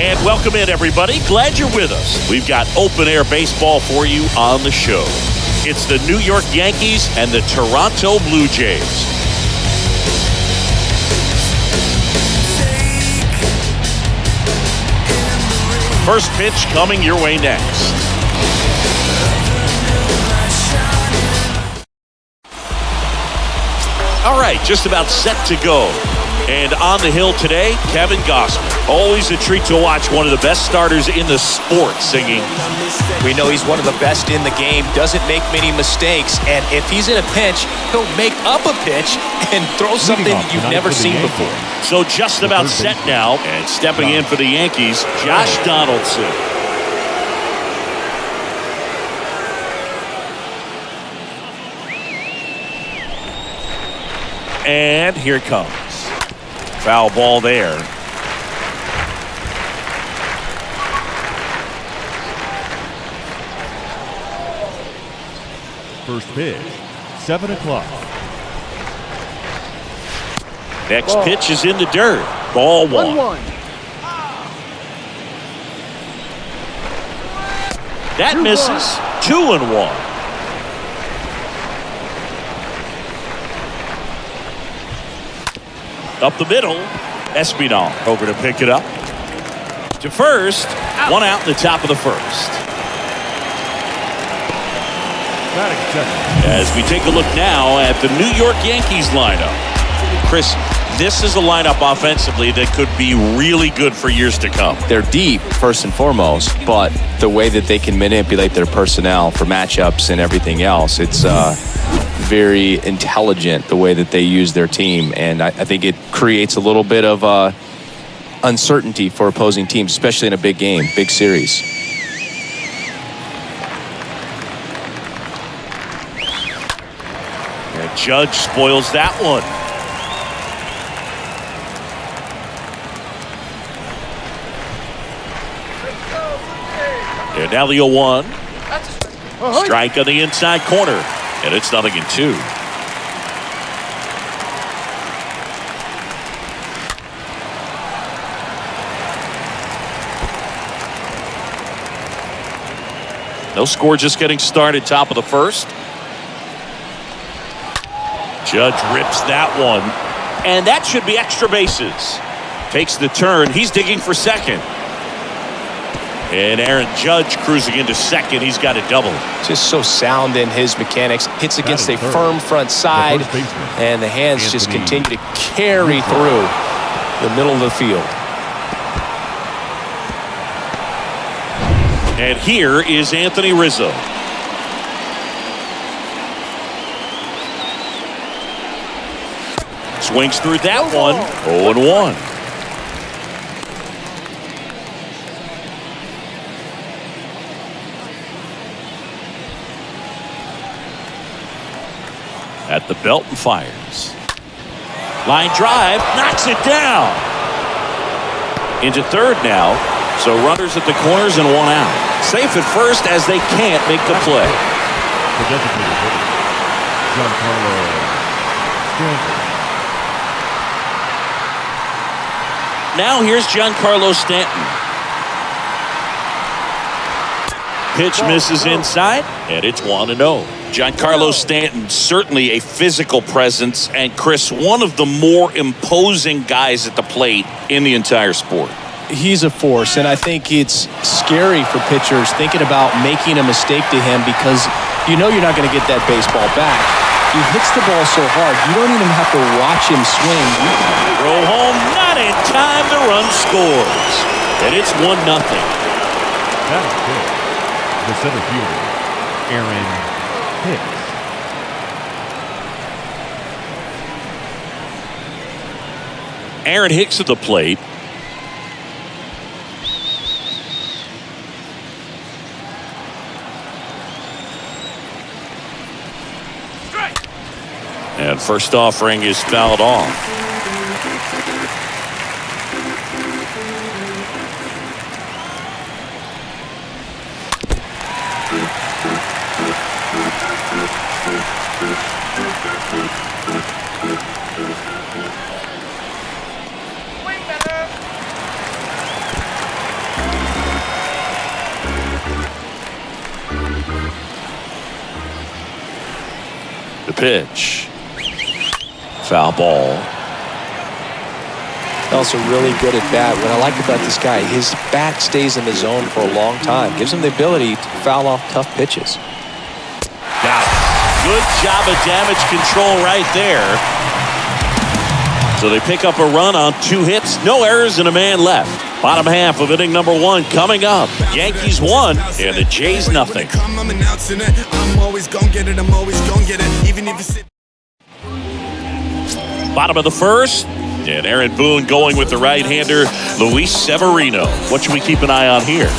And welcome in, everybody. Glad you're with us. We've got open-air baseball for you on the show. It's the New York Yankees and the Toronto Blue Jays. First pitch coming your way next. All right, just about set to go. And on the hill today, Kevin Gausman. Always a treat to watch one of the best starters in the sport singing. We know he's one of the best in the game, doesn't make many mistakes, and if he's in a pinch, he'll make up a pitch and throw something you've never seen before. So just about set now, and stepping in for the Yankees, Josh Donaldson. And here it comes. Foul ball there. First pitch, 7 o'clock. Next pitch is in the dirt. Ball one. That misses. 2-1. Up the middle, Espinal over to pick it up. To first, one out in the top of the first. As we take a look now at the New York Yankees lineup. Chris, this is a lineup offensively that could be really good for years to come. They're deep, first and foremost, but the way that they can manipulate their personnel for matchups and everything else, it's very intelligent the way that they use their team, and I think it creates a little bit of uncertainty for opposing teams, especially in a big game, big series. And Judge spoils that one. And now the 0-1. Strike on the inside corner. And it's 0-2. No score, just getting started, top of the first. Judge rips that one. And that should be extra bases. Takes the turn. He's digging for second. And Aaron Judge cruising into second. He's got a double. Just so sound in his mechanics. Hits against a firm front side. And the hands just continue to carry through the middle of the field. And here is Anthony Rizzo. Swings through that one. 0-1. At the belt and fires. Line drive, knocks it down. Into third now. So runners at the corners and one out. Safe at first as they can't make the play. Now here's Giancarlo Stanton. Pitch misses inside, and it's 1-0. Giancarlo Stanton, certainly a physical presence, and Chris, one of the more imposing guys at the plate in the entire sport. He's a force, and I think it's scary for pitchers thinking about making a mistake to him because you know you're not going to get that baseball back. He hits the ball so hard, you don't even have to watch him swing. Throw home, not in time, the run scores. And it's 1-0. That's good. The center fielder, Aaron Hicks. Aaron Hicks at the plate. And first offering is fouled off. pitch. Foul ball. Also really good at bat. What I like about this guy, his bat stays in the zone for a long time. Gives him the ability to foul off tough pitches. Now, good job of damage control right there. So they pick up a run on 2 hits, no errors, and a man left. Bottom half of inning number 1 coming up. Yankees 1 and the Jays nothing. Bottom of the first, and Aaron Boone going with the right-hander, Luis Severino. What should we keep an eye on here?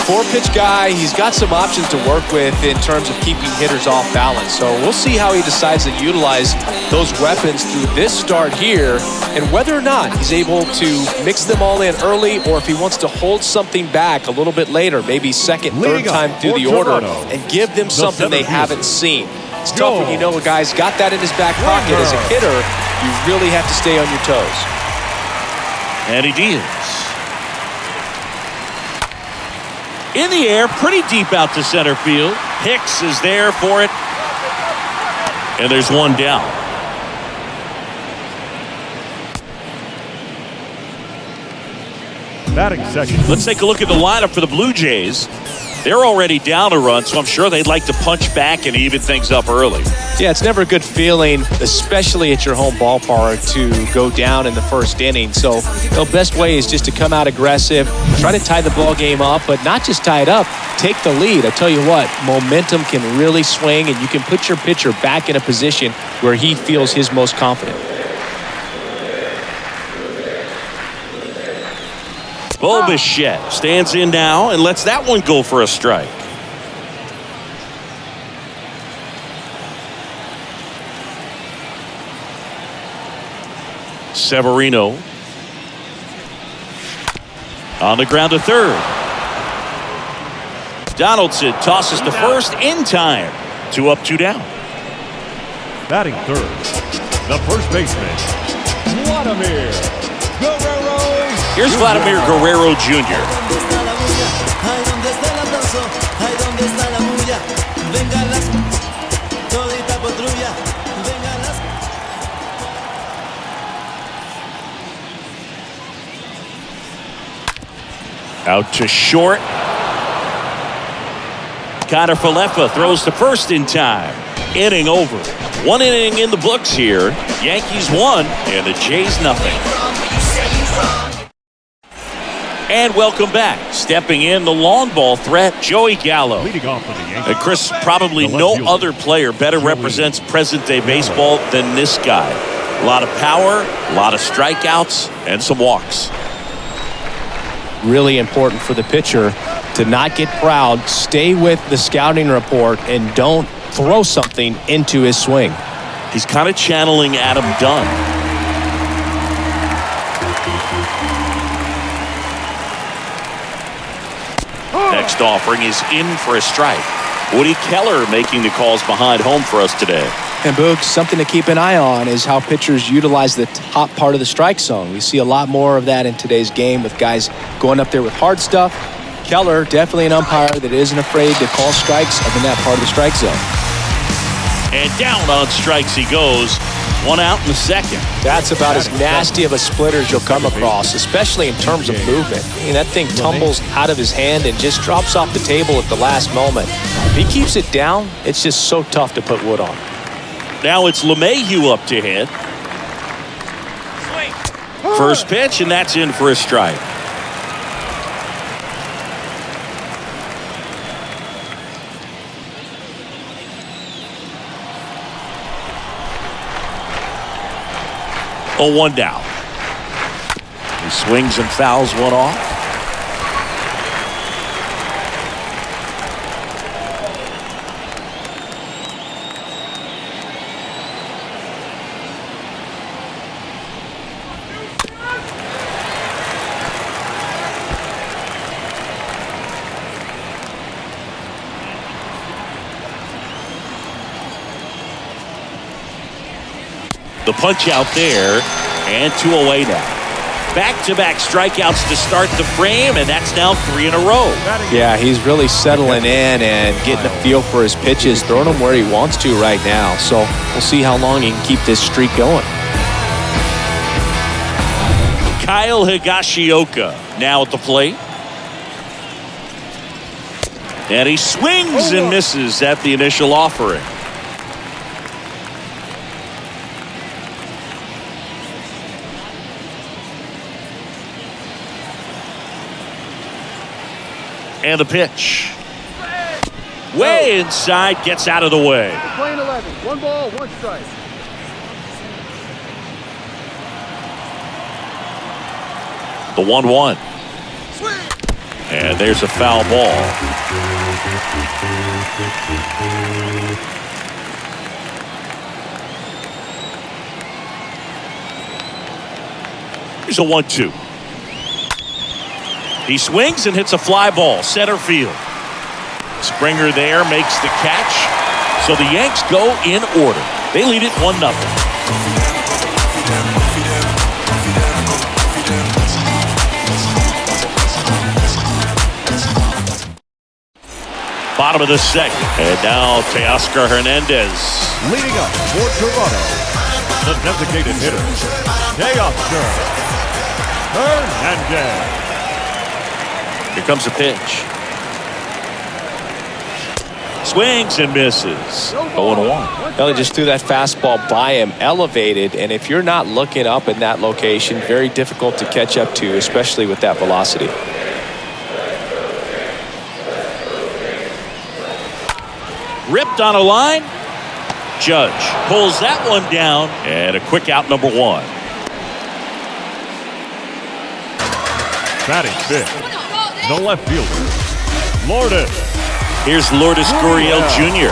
4-pitch guy. He's got some options to work with in terms of keeping hitters off balance. So we'll see how he decides to utilize those weapons through this start here and whether or not he's able to mix them all in early or if he wants to hold something back a little bit later, maybe second, third time through the order and give them something they haven't seen. It's tough when you know a guy's got that in his back pocket. As a hitter, you really have to stay on your toes. And he deals. In the air, pretty deep out to center field. Hicks is there for it. And there's one down. Batting second. Let's take a look at the lineup for the Blue Jays. They're already down a run, so I'm sure they'd like to punch back and even things up early. Yeah, it's never a good feeling, especially at your home ballpark, to go down in the first inning. So the best way is just to come out aggressive, try to tie the ball game up, but not just tie it up, take the lead. I tell you what, momentum can really swing, and you can put your pitcher back in a position where he feels his most confident. Bo Bichette stands in now and lets that one go for a strike. Severino on the ground to third. Donaldson tosses to first in time. 2 up, 2 down. Batting third, the first baseman, Vladimir Guerrero. Here's Vladimir Guerrero Jr. Out to short. Connor Falefa throws to first in time. Inning over. 1 inning in the books here. Yankees 1 and the Jays nothing. And welcome back. Stepping in, the long ball threat, Joey Gallo. Leading off for the Yankees. And Chris, probably no other player better represents present-day baseball than this guy. A lot of power, a lot of strikeouts, and some walks. Really important for the pitcher to not get proud, stay with the scouting report, and don't throw something into his swing. He's kind of channeling Adam Dunn. Next offering is in for a strike. Woody Keller making the calls behind home for us today. And Boog, something to keep an eye on is how pitchers utilize the top part of the strike zone. We see a lot more of that in today's game with guys going up there with hard stuff. Keller, definitely an umpire that isn't afraid to call strikes up in that part of the strike zone. And down on strikes he goes. 1 out in the second. That's about as nasty of a splitter as you'll come across, especially in terms of movement. I mean, that thing tumbles out of his hand and just drops off the table at the last moment. If he keeps it down, it's just so tough to put wood on. Now it's LeMahieu up to hit. First pitch, and that's in for a strike. Oh, 1 down. He swings and fouls one off. The punch out there, and 2 away now. Back-to-back strikeouts to start the frame, and that's now 3 in a row. Yeah, he's really settling in and getting a feel for his pitches, throwing them where he wants to right now. So we'll see how long he can keep this streak going. Kyle Higashioka now at the plate. And he swings and misses at the initial offering. And the pitch. Way inside, gets out of the way. Playing 11. 1 ball, 1 strike. The 1-1. And there's a foul ball. Here's a 1-2. He swings and hits a fly ball, center field. Springer there makes the catch. So the Yanks go in order. They lead it 1-0. Bottom of the second. And now Teoscar Hernandez. Leading up for Toronto, the designated hitter, Teoscar Hernandez. Here comes a pitch. Swings and misses. 0-1. Well, he just threw that fastball by him, elevated, and if you're not looking up in that location, very difficult to catch up to, especially with that velocity. Ripped on a line. Judge pulls that one down, and a quick out, number 1. Batting fifth, the left fielder, Lourdes. Here's Lourdes Guerrero Jr.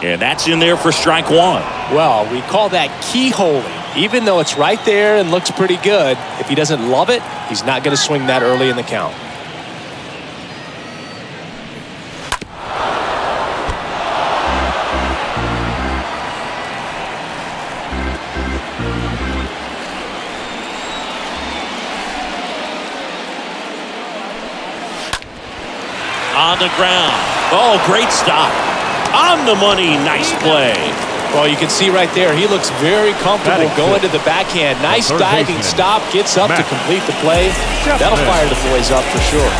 And that's in there for strike 1. Well, we call that keyholing. Even though it's right there and looks pretty good, if he doesn't love it, he's not going to swing that early in the count. On the ground. Oh, great stop. On the money. Nice play. Well, you can see right there, he looks very comfortable going to the backhand. Nice diving stop, gets up to complete the play. That'll fire the boys up for sure.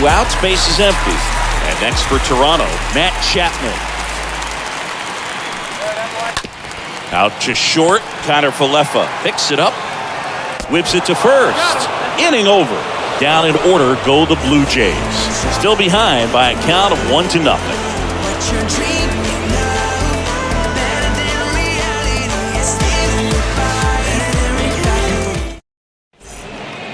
2 outs, base is empty. And next for Toronto, Matt Chapman. Out to short, Connor Falefa picks it up, whips it to first. Inning over. Down in order go the Blue Jays. Still behind by a count of 1-0.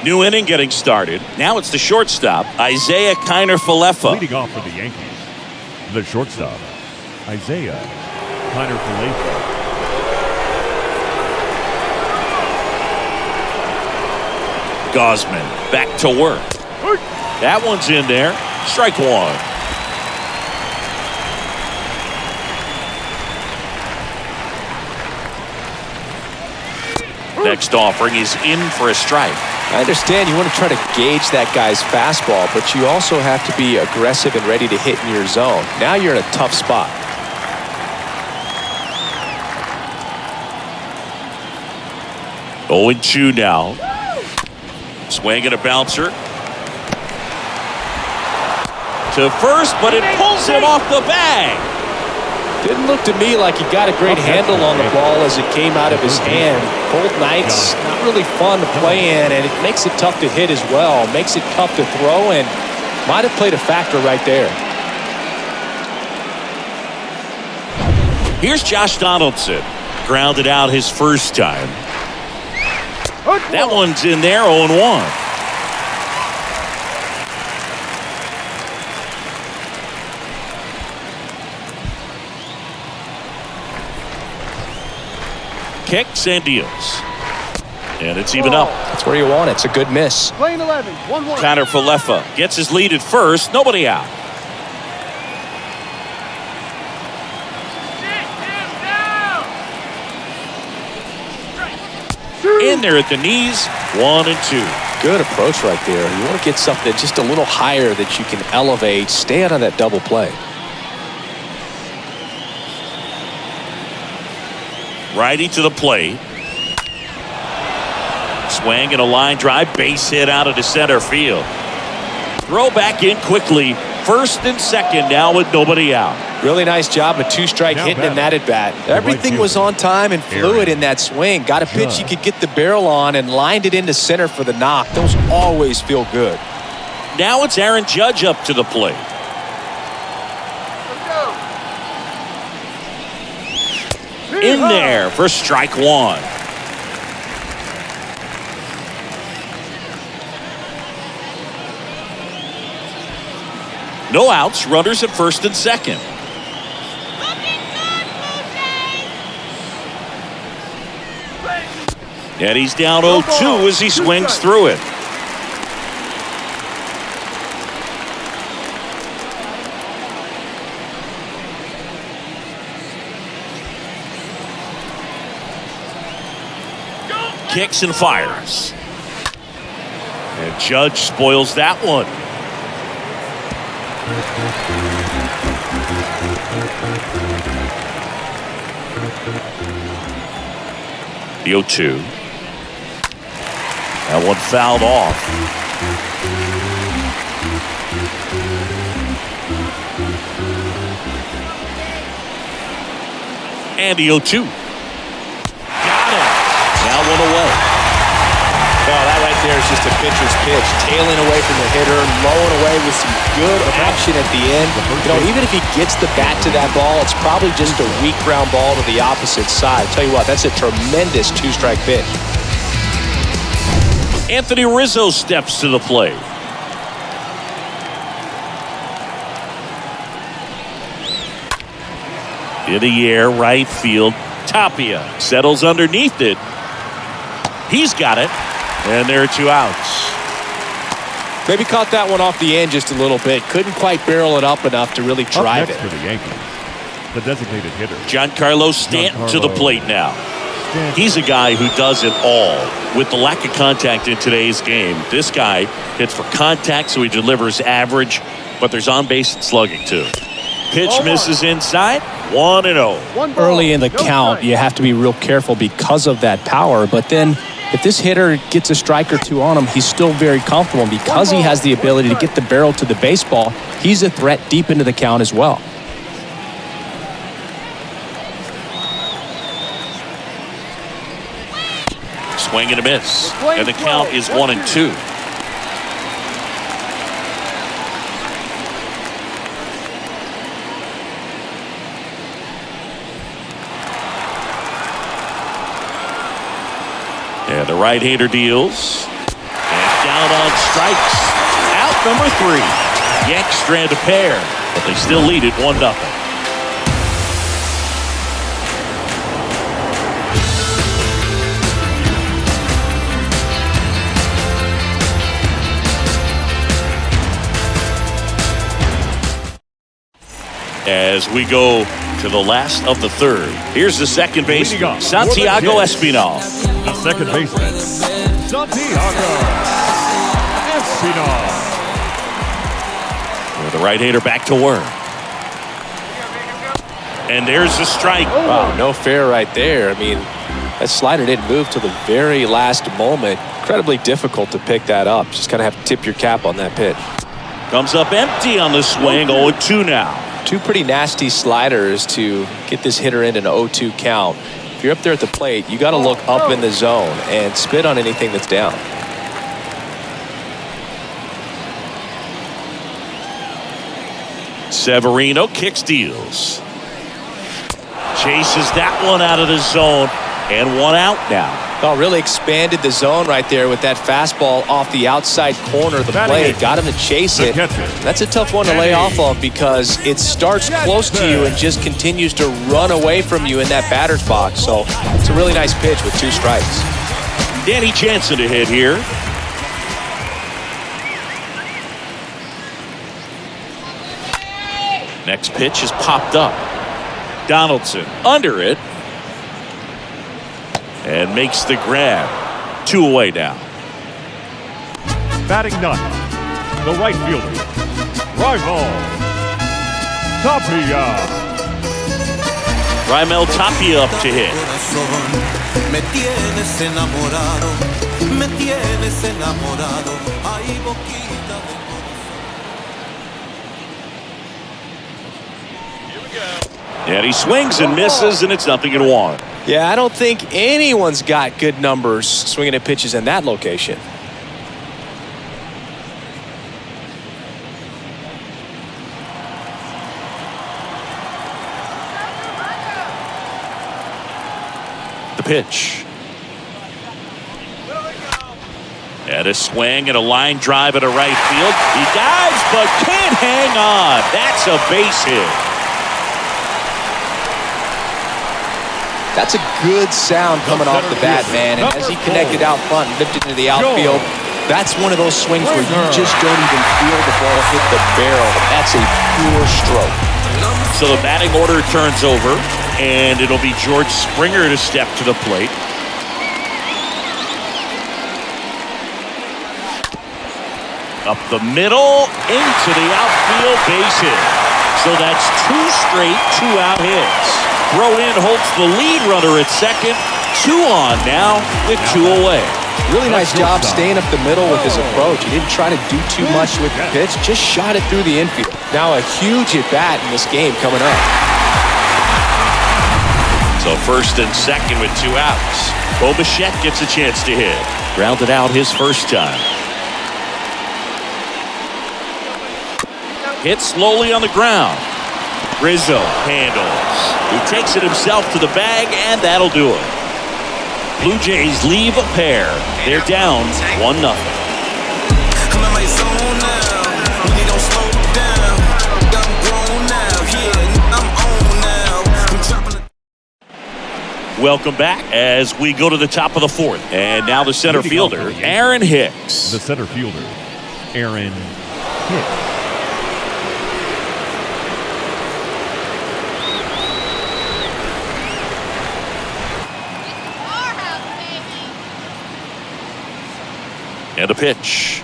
New inning getting started. Now it's the shortstop, Isaiah Kiner Falefa. Leading off for the Yankees, the shortstop, Isaiah Kiner Falefa. Gosman back to work. That one's in there. Strike 1. Next offering is in for a strike. I understand you want to try to gauge that guy's fastball, but you also have to be aggressive and ready to hit in your zone. Now you're in a tough spot. Oh, 0-2 now. Swing and a bouncer. To first, but it pulls him off the bag. Didn't look to me like he got a great handle on the ball as it came out of his hand. Cold nights, not really fun to play in, and it makes it tough to hit as well. Makes it tough to throw, and might have played a factor right there. Here's Josh Donaldson. Grounded out his first time. That one's in there, 0-1. Kicks and deals. And it's even up. That's where you want it. It's a good miss. Playing 11, 1-1. Connor Falefa gets his lead at first. Nobody out. In there at the knees, 1 and 2. Good approach right there. You want to get something just a little higher that you can elevate. Stay out of that double play. Righty to the plate. Swing and a line drive. Base hit out of the center field. Throw back in quickly. First and second now with nobody out. Really nice job, a two-strike hitting in that at-bat. Everything was on time and fluid in that swing. Got a pitch you could get the barrel on and lined it into center for the knock. Those always feel good. Now it's Aaron Judge up to the plate. In there for strike 1. No outs, runners at first and second. And he's down 0-2 as he swings through it. Kicks and fires. And Judge spoils that one. The 0-2. That one fouled off. And the 0-2. Got it. Now one away. Well, that right there is just a pitcher's pitch. Tailing away from the hitter, mowing away with some good action at the end. You know, even if he gets the bat to that ball, it's probably just a weak ground ball to the opposite side. I'll tell you what, that's a tremendous two-strike pitch. Anthony Rizzo steps to the plate. In the air, right field. Tapia settles underneath it. He's got it. And there are 2 outs. Maybe caught that one off the end just a little bit. Couldn't quite barrel it up enough to really drive it. For the Yankees, the designated hitter. Giancarlo Stanton to the plate now. He's a guy who does it all. With the lack of contact in today's game, this guy hits for contact, so he delivers average, but there's on-base and slugging too. Pitch misses inside, 1-0. Early in the count, you have to be real careful because of that power, but then if this hitter gets a strike or 2 on him, he's still very comfortable. And because he has the ability to get the barrel to the baseball, he's a threat deep into the count as well. Swing and a miss. And the count is 1-2. And the right-hander deals. And down on strikes. Out number 3. Yanks strand a pair, but they still lead it 1-0. As we go to the last of the third. Here's the second baseman, Santiago Espinal. The second baseman, Santiago Espinal. With the right-hander back to work. And there's the strike. Wow, no fair right there. I mean, that slider didn't move till the very last moment. Incredibly difficult to pick that up. Just kind of have to tip your cap on that pitch. Comes up empty on the swing. 0-2 now. 2 pretty nasty sliders to get this hitter in an 0-2 count. If you're up there at the plate, you got to look up in the zone and spit on anything that's down. Severino kicks, deals. Chases that one out of the zone, and 1 out now. Oh, really expanded the zone right there with that fastball off the outside corner of the plate. Got him to chase it. That's a tough one to lay off of because it starts close to you and just continues to run away from you in that batter's box. So it's a really nice pitch with 2 strikes. Danny Jansen to hit here. Next pitch is popped up. Donaldson under it. And makes the grab. 2 away now. Batting ninth, the right fielder, Rival Tapia. Raimel Tapia up to hit. Me tienes enamorado, me tienes enamorado. Ay, boquita de corazón. And he swings and misses, and it's 0-1. Yeah, I don't think anyone's got good numbers swinging at pitches in that location. The pitch. And a swing and a line drive at a right field. He dives but can't hang on. That's a base hit. That's a good sound coming off the bat, man. And as he connected out front and lifted into the outfield, that's one of those swings where you just don't even feel the ball hit the barrel. That's a pure stroke. So the batting order turns over, and it'll be George Springer to step to the plate. Up the middle, into the outfield, base hit. So that's 2 straight 2-out hits. Throw in Holt's the lead runner at second. 2 on now with 2 away. Really nice job staying up the middle with his approach. He didn't try to do too much with the pitch, just shot it through the infield. Now a huge at-bat in this game coming up. So first and second with 2 outs. Bo Bichette gets a chance to hit. Grounded out his first time. Hit slowly on the ground. Rizzo handles. He takes it himself to the bag, and that'll do it. Blue Jays leave a pair. They're down 1-0. I'm in my zone now. Really don't slow down. I'm grown now. Yeah, I'm on now. I'm dropping. Welcome back as we go to the top of the 4th. And now the center fielder, Aaron Hicks. The center fielder, Aaron Hicks. And a pitch.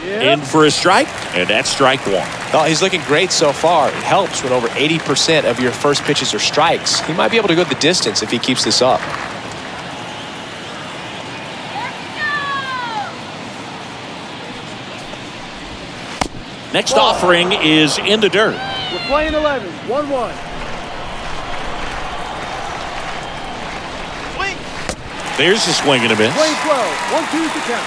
In for a strike, and that's strike 1. Oh, he's looking great so far. It helps when over 80% of your first pitches are strikes. He might be able to go the distance if he keeps this up. Next offering is in the dirt. We're playing 11, 1-1. There's a swing and a miss. Playing 12, 1-2 to count.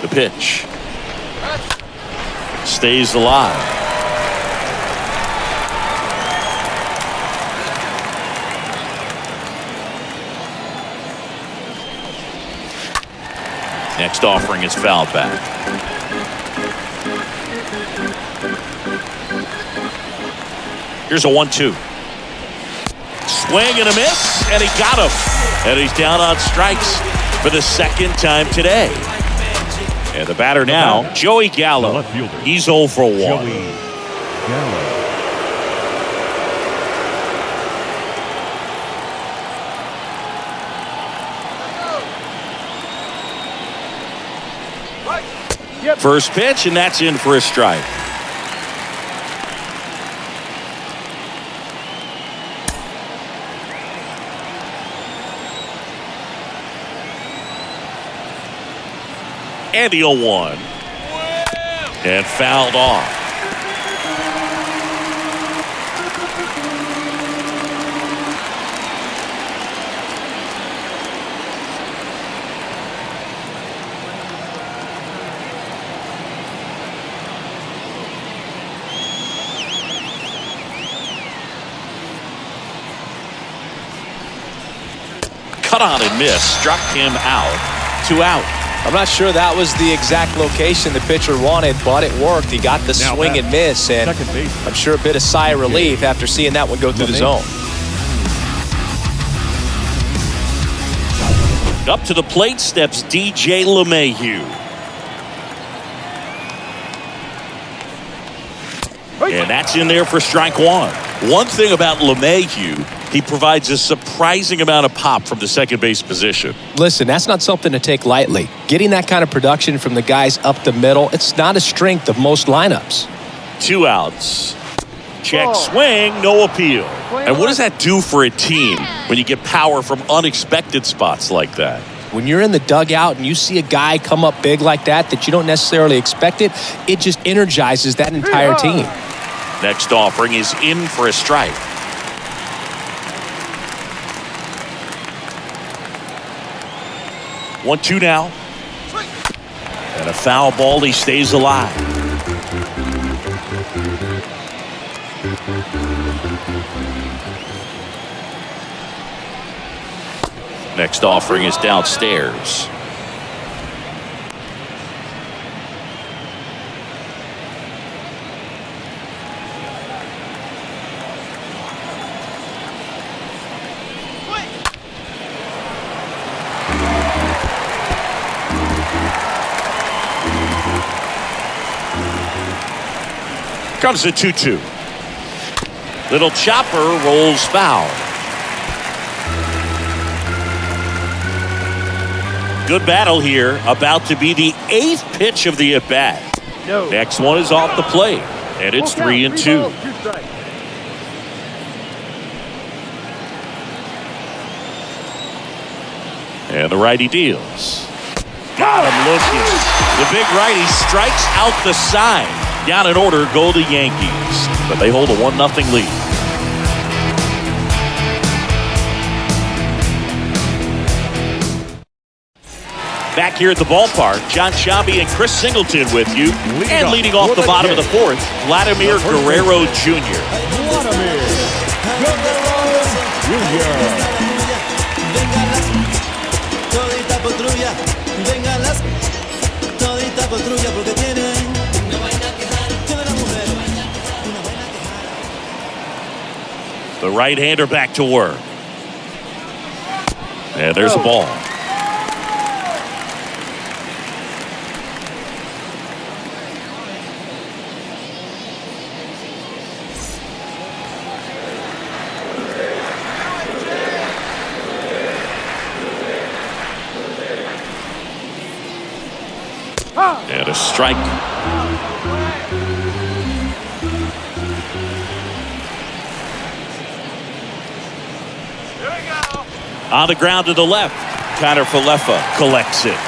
The pitch. Stays alive. Next offering is fouled back. Here's a 1-2. Swing and a miss, and he got him. And he's down on strikes for the second time today. And the batter now, Joey Gallo. He's 0 for 1. Joey Gallo. First pitch, and that's in for a strike. And the 0-1. And fouled off. cut on and miss. Struck him out. 2 out. I'm not sure that was the exact location the pitcher wanted, but it worked. He got the swing and miss, and I'm sure a bit of sigh of relief after seeing that one go through the zone. Up to the plate steps DJ LeMahieu. And that's in there for strike one. One thing about LeMahieu, he provides a surprising amount of pop from the second base position. Listen, that's not something to take lightly. Getting that kind of production from the guys up the middle, it's not a strength of most lineups. 2 outs. Check swing, no appeal. And what does that do for a team when you get power from unexpected spots like that? When you're in the dugout and you see a guy come up big like that you don't necessarily expect it just energizes that entire team. Next offering is in for a strike. One, 2 now. And a foul ball, he stays alive. Next offering is downstairs. Comes the 2-2. Little chopper rolls foul. Good battle here. About to be the 8th pitch of the at-bat. Next one is off the plate. And it's 3-2. And the righty deals. Got him looking. The big righty strikes out the side. Down in order go the Yankees. But they hold a 1-0 lead. Back here at the ballpark, John Sciambi and Chris Singleton with you. And leading off the bottom of the 4th, Vladimir Guerrero Jr. Vladimir Guerrero Jr. The right-hander back to work. And there's a ball. And a strike. On the ground to the left. Connor Falefa collects it.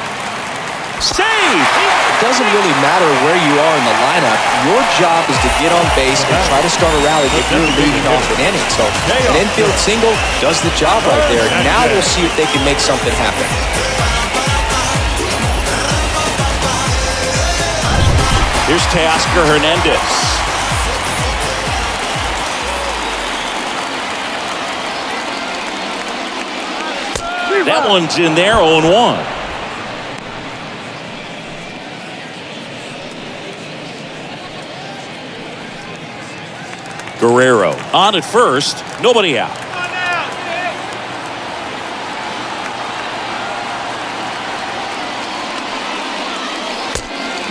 Save! It doesn't really matter where you are in the lineup. Your job is to get on base and try to start a rally that you're leading off an inning. So an infield single does the job right there. Now we'll see if they can make something happen. Here's Teoscar Hernandez. That one's in there, 0-1. Guerrero on at first, nobody out.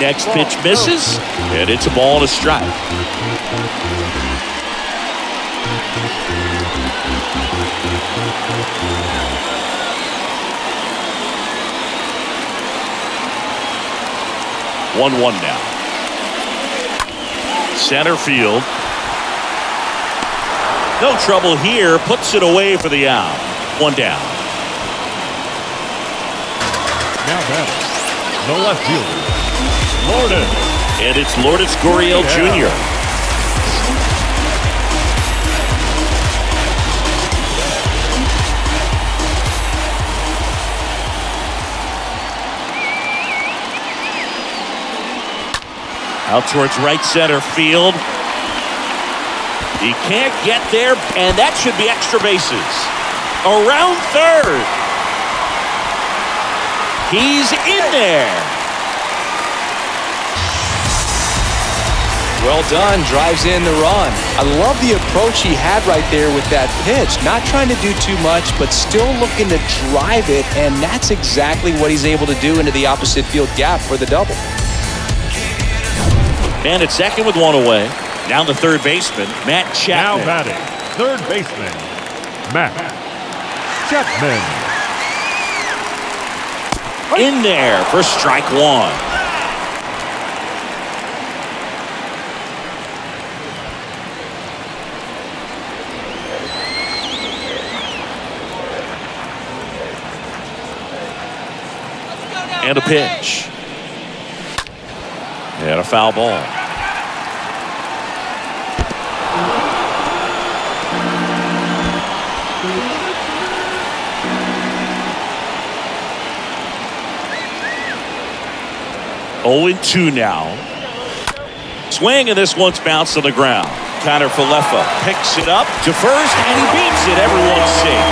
Next pitch misses, and it's a ball and a strike. One now. Center field. No trouble here. Puts it away for the out. 1 down. Now batting, the left fielder, Lourdes. And it's Lourdes Gurriel Jr. Out towards right center field. He can't get there, and that should be extra bases. Around third. He's in there. Well done, drives in the run. I love the approach he had right there with that pitch. Not trying to do too much, but still looking to drive it, and that's exactly what he's able to do into the opposite field gap for the double. And at second with one away. Now the third baseman, Matt Now Chapman. batting, third baseman, Matt Chapman. In there for strike one. And a pitch. And a foul ball. Oh, 2 now. Swing, and this one's bounced on the ground. Connor Falefa picks it up to first, and he beats it. Everyone's safe.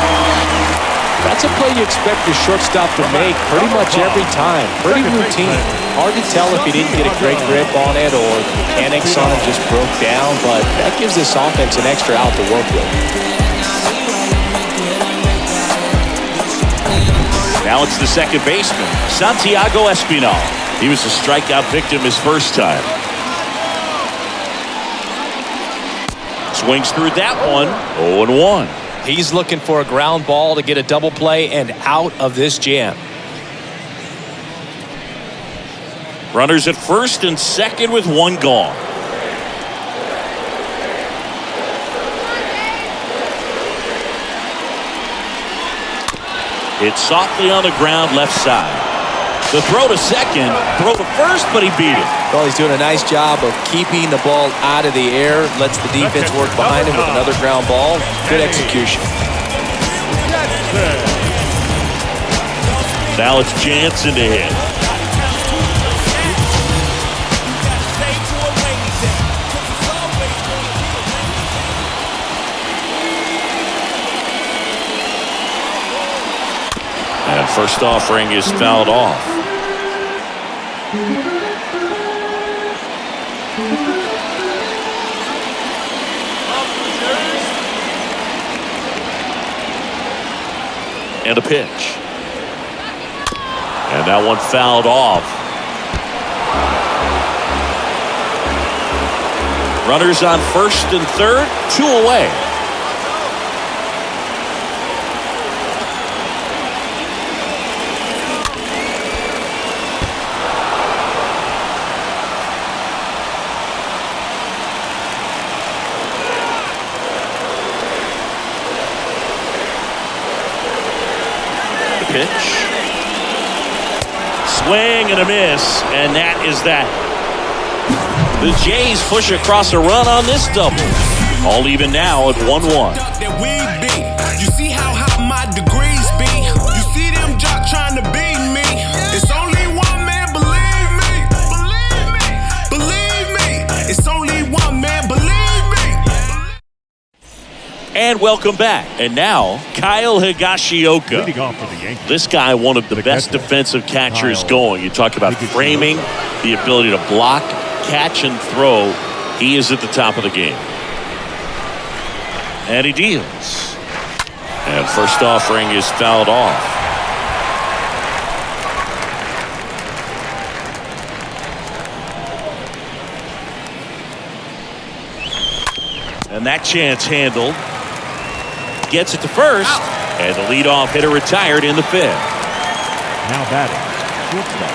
That's a play you expect your shortstop to make pretty much every time. Pretty routine. Hard to tell if he didn't get a great grip on it or the mechanics on it just broke down, but that gives this offense an extra out to work with. Now it's the second baseman, Santiago Espinal. He was a strikeout victim his first time. Swings through that one, 0-1. He's looking for a ground ball to get a double play and out of this jam. Runners at first and second with one gone. It's softly on the ground left side. The throw to second, throw to first, but he beat it. Well, he's doing a nice job of keeping the ball out of the air, lets the defense work behind him with another ground ball. Good execution. Now it's Jansen to hit. And first offering is fouled off. And a pitch. And that one fouled off. Runners on first and third, 2 away. Pitch. Swing and a miss, and that is that. The Jays push across a run on this double. All even now at 1-1. You see how high my degrees be. You see them jock trying to beat me. It's only one man, believe me. Believe me. It's only one man, believe me. And welcome back. And now, Kyle Higashioka. Leading off for the Yankees. This guy, one of the best defensive catchers going. You talk about framing, the ability to block, catch, and throw. He is at the top of the game. And he deals. And first offering is fouled off. And that chance handled. Gets it to first. And the leadoff hitter retired in the fifth. Now batting, shortstop,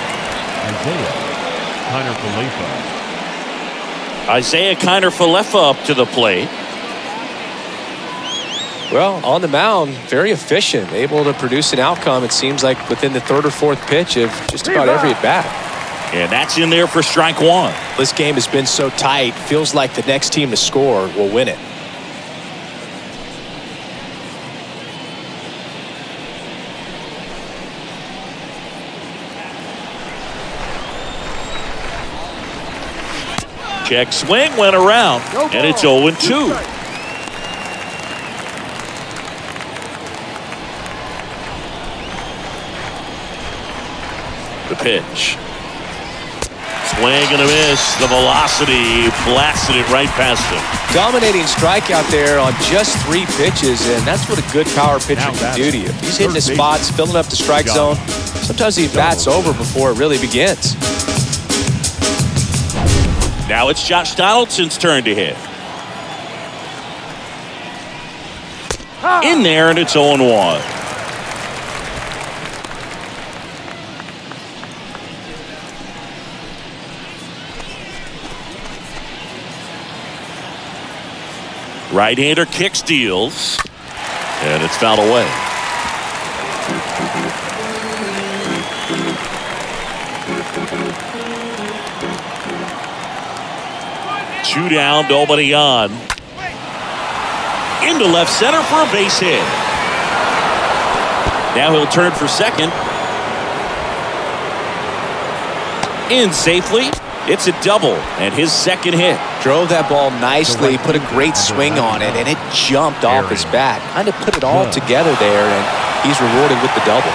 Isaiah Kiner Falefa Isaiah Kiner Falefa up to the plate. Well, on the mound, very efficient, able to produce an outcome, it seems like, within the third or fourth pitch of just about every at-bat. And that's in there for strike one. This game has been so tight, feels like the next team to score will win it. Check swing, went around, and it's 0-2. pitch. Swing and a miss. The velocity blasted it right past him. Dominating strikeout there on just 3 pitches, and that's what a good power pitcher can do to you. He's hitting his spots, filling up the strike zone. Sometimes he bats over before it really begins. Now it's Josh Donaldson's turn to hit. In there, and it's 0-1. Right-hander kicks, deals, and it's fouled away. Two down, nobody on. Into left center for a base hit. Now he'll turn for second. In safely. It's a double and his second hit. Drove that ball nicely, put a great swing on it, and it jumped off his bat. Kind of put it all together there, and he's rewarded with the double.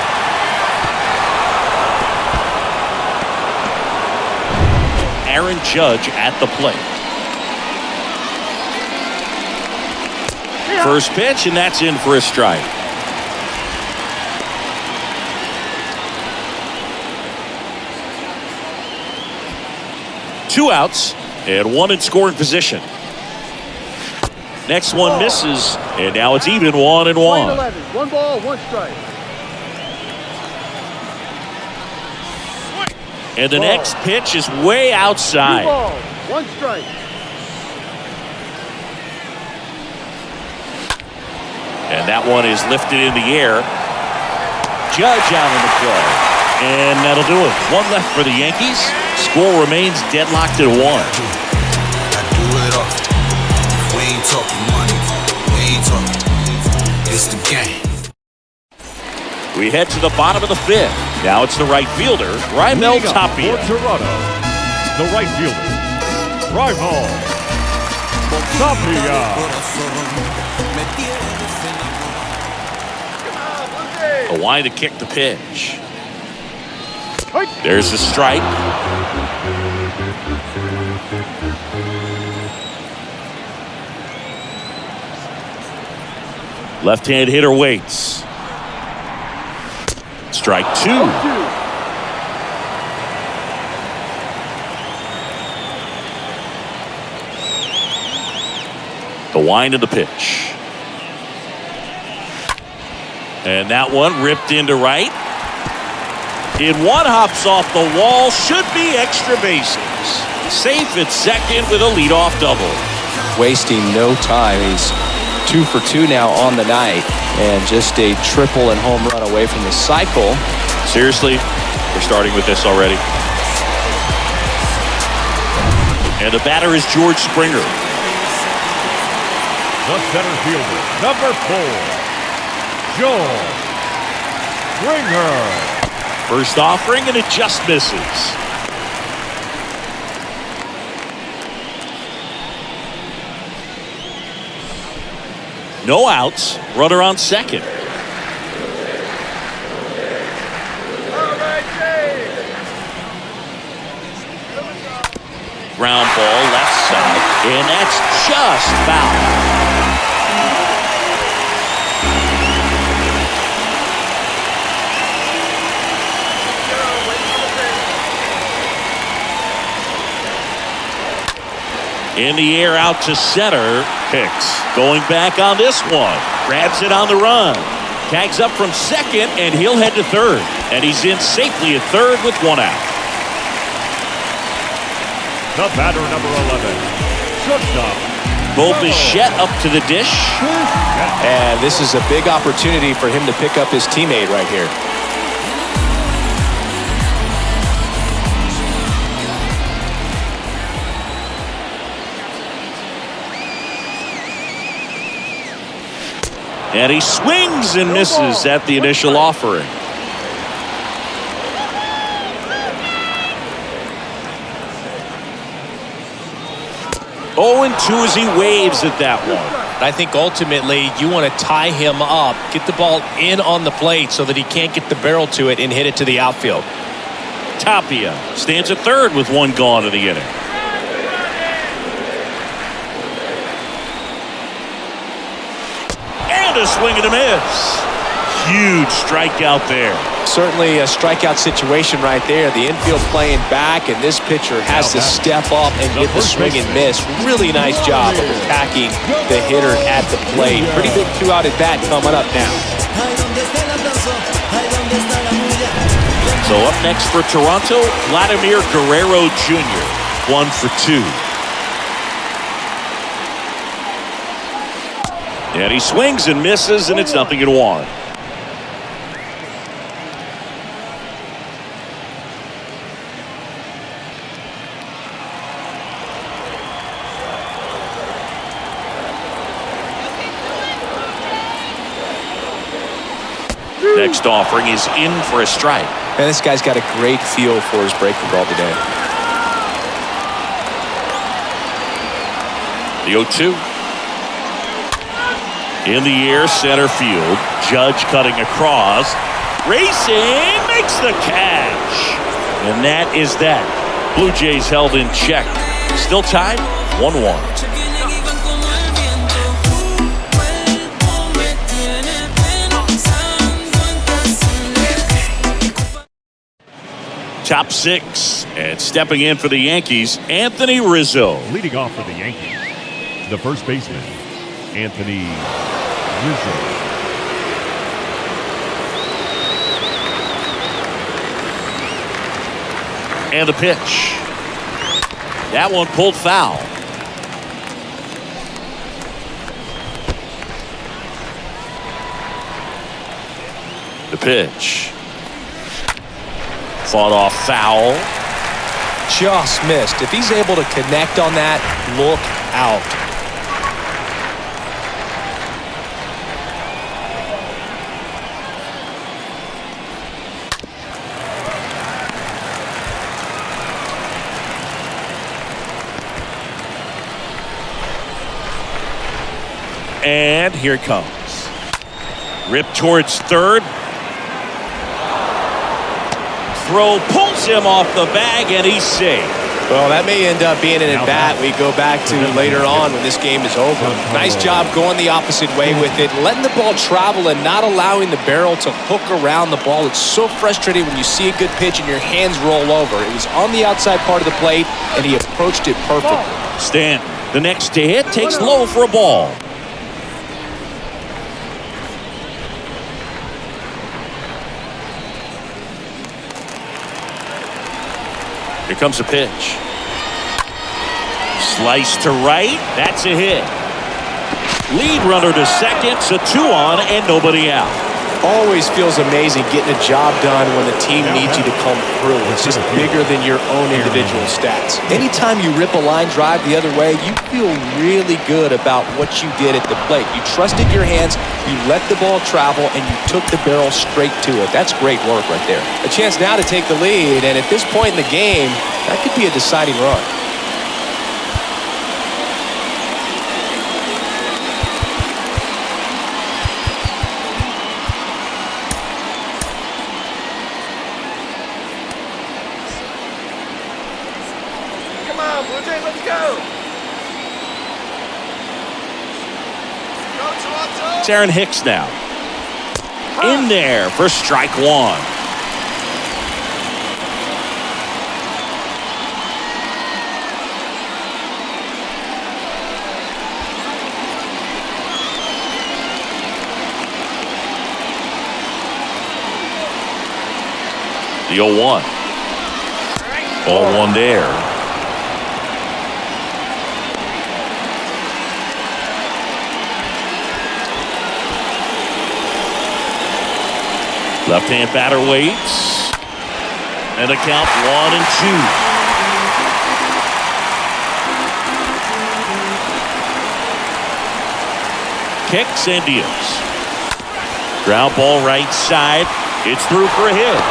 Aaron Judge at the plate. First pitch, and that's in for a strike. Two outs and one in scoring position. Next one misses, and now it's even 1-1. 11, 1 ball, 1 strike. And the next pitch is way 2 outside. balls, 1 strike. And that one is lifted in the air. Judge out on the play. And that'll do it. One left for the Yankees. Score remains deadlocked at 1. I do it all. We ain't talking money. We ain't talking. It's the game. We head to the bottom of the 5th. Now it's the right fielder, Raimel Tapia. For Toronto, the right fielder, Raimel Tapia. A wind to kick the pitch. There's the strike. Left-hand hitter waits. Strike 2. The wind of the pitch. And that one ripped into right. In one hops off the wall. Should be extra bases. Safe at second with a leadoff double. Wasting no time. He's 2 for 2 now on the night, and just a triple and home run away from the cycle. Seriously, we're starting with this already. And the batter is George Springer. The center fielder, number 4, George Springer. First offering, and it just misses. No outs, runner on second. Ground ball left side, and that's just foul. In the air out to center. Hicks going back on this one. Grabs it on the run. Tags up from second, and he'll head to third. And he's in safely at third with 1 out. The batter, number 11, shortstop, Bo Bichette up to the dish. And this is a big opportunity for him to pick up his teammate right here. And he swings and misses at the initial offering. Oh, and 2 as he waves at that one. I think ultimately you want to tie him up, get the ball in on the plate so that he can't get the barrel to it and hit it to the outfield. Tapia stands at third with one gone in the inning. And a swing and a miss. Huge strikeout there. Certainly a strikeout situation right there. The infield playing back, and this pitcher has to step up and get the swing and miss. Really nice job of attacking the hitter at the plate. Pretty big two-out at bat coming up now. So up next for Toronto, Vladimir Guerrero Jr. 1 for 2. And he swings and misses, and it's 0-1. Next offering is in for a strike. And this guy's got a great feel for his breaking ball today. The 0-2. In the air, center field. Judge cutting across. Racing makes the catch. And that is that. Blue Jays held in check. Still tied 1-1. Top 6, and stepping in for the Yankees, Anthony Rizzo. Leading off for the Yankees, the first baseman, Anthony Rizzo. And the pitch. That one pulled foul. The pitch. Fought off foul. Just missed. If he's able to connect on that, look out. And here it comes. Rip towards third. Throw pulls him off the bag, and he's safe. Well, that may end up being an at-bat we go back to later on when this game is over. Nice job going the opposite way with it, letting the ball travel and not allowing the barrel to hook around the ball. It's so frustrating when you see a good pitch and your hands roll over. It was on the outside part of the plate, and he approached it perfectly. Stanton, the next to hit, takes low for a ball. Here comes a pitch. Slice to right. That's a hit. Lead runner to second. So 2 on and nobody out. Always feels amazing getting a job done when the team needs you to come through. It's just bigger than your own individual stats. Anytime you rip a line drive the other way, you feel really good about what you did at the plate. You trusted your hands, you let the ball travel, and you took the barrel straight to it. That's great work right there. A chance now to take the lead, and at this point in the game, that could be a deciding run. It's Aaron Hicks now. In there for strike 1. The 0-1. Ball 1 there. Left-hand batter waits. And a count 1-2. Kicks and deals. Ground ball right side. It's through for a hit.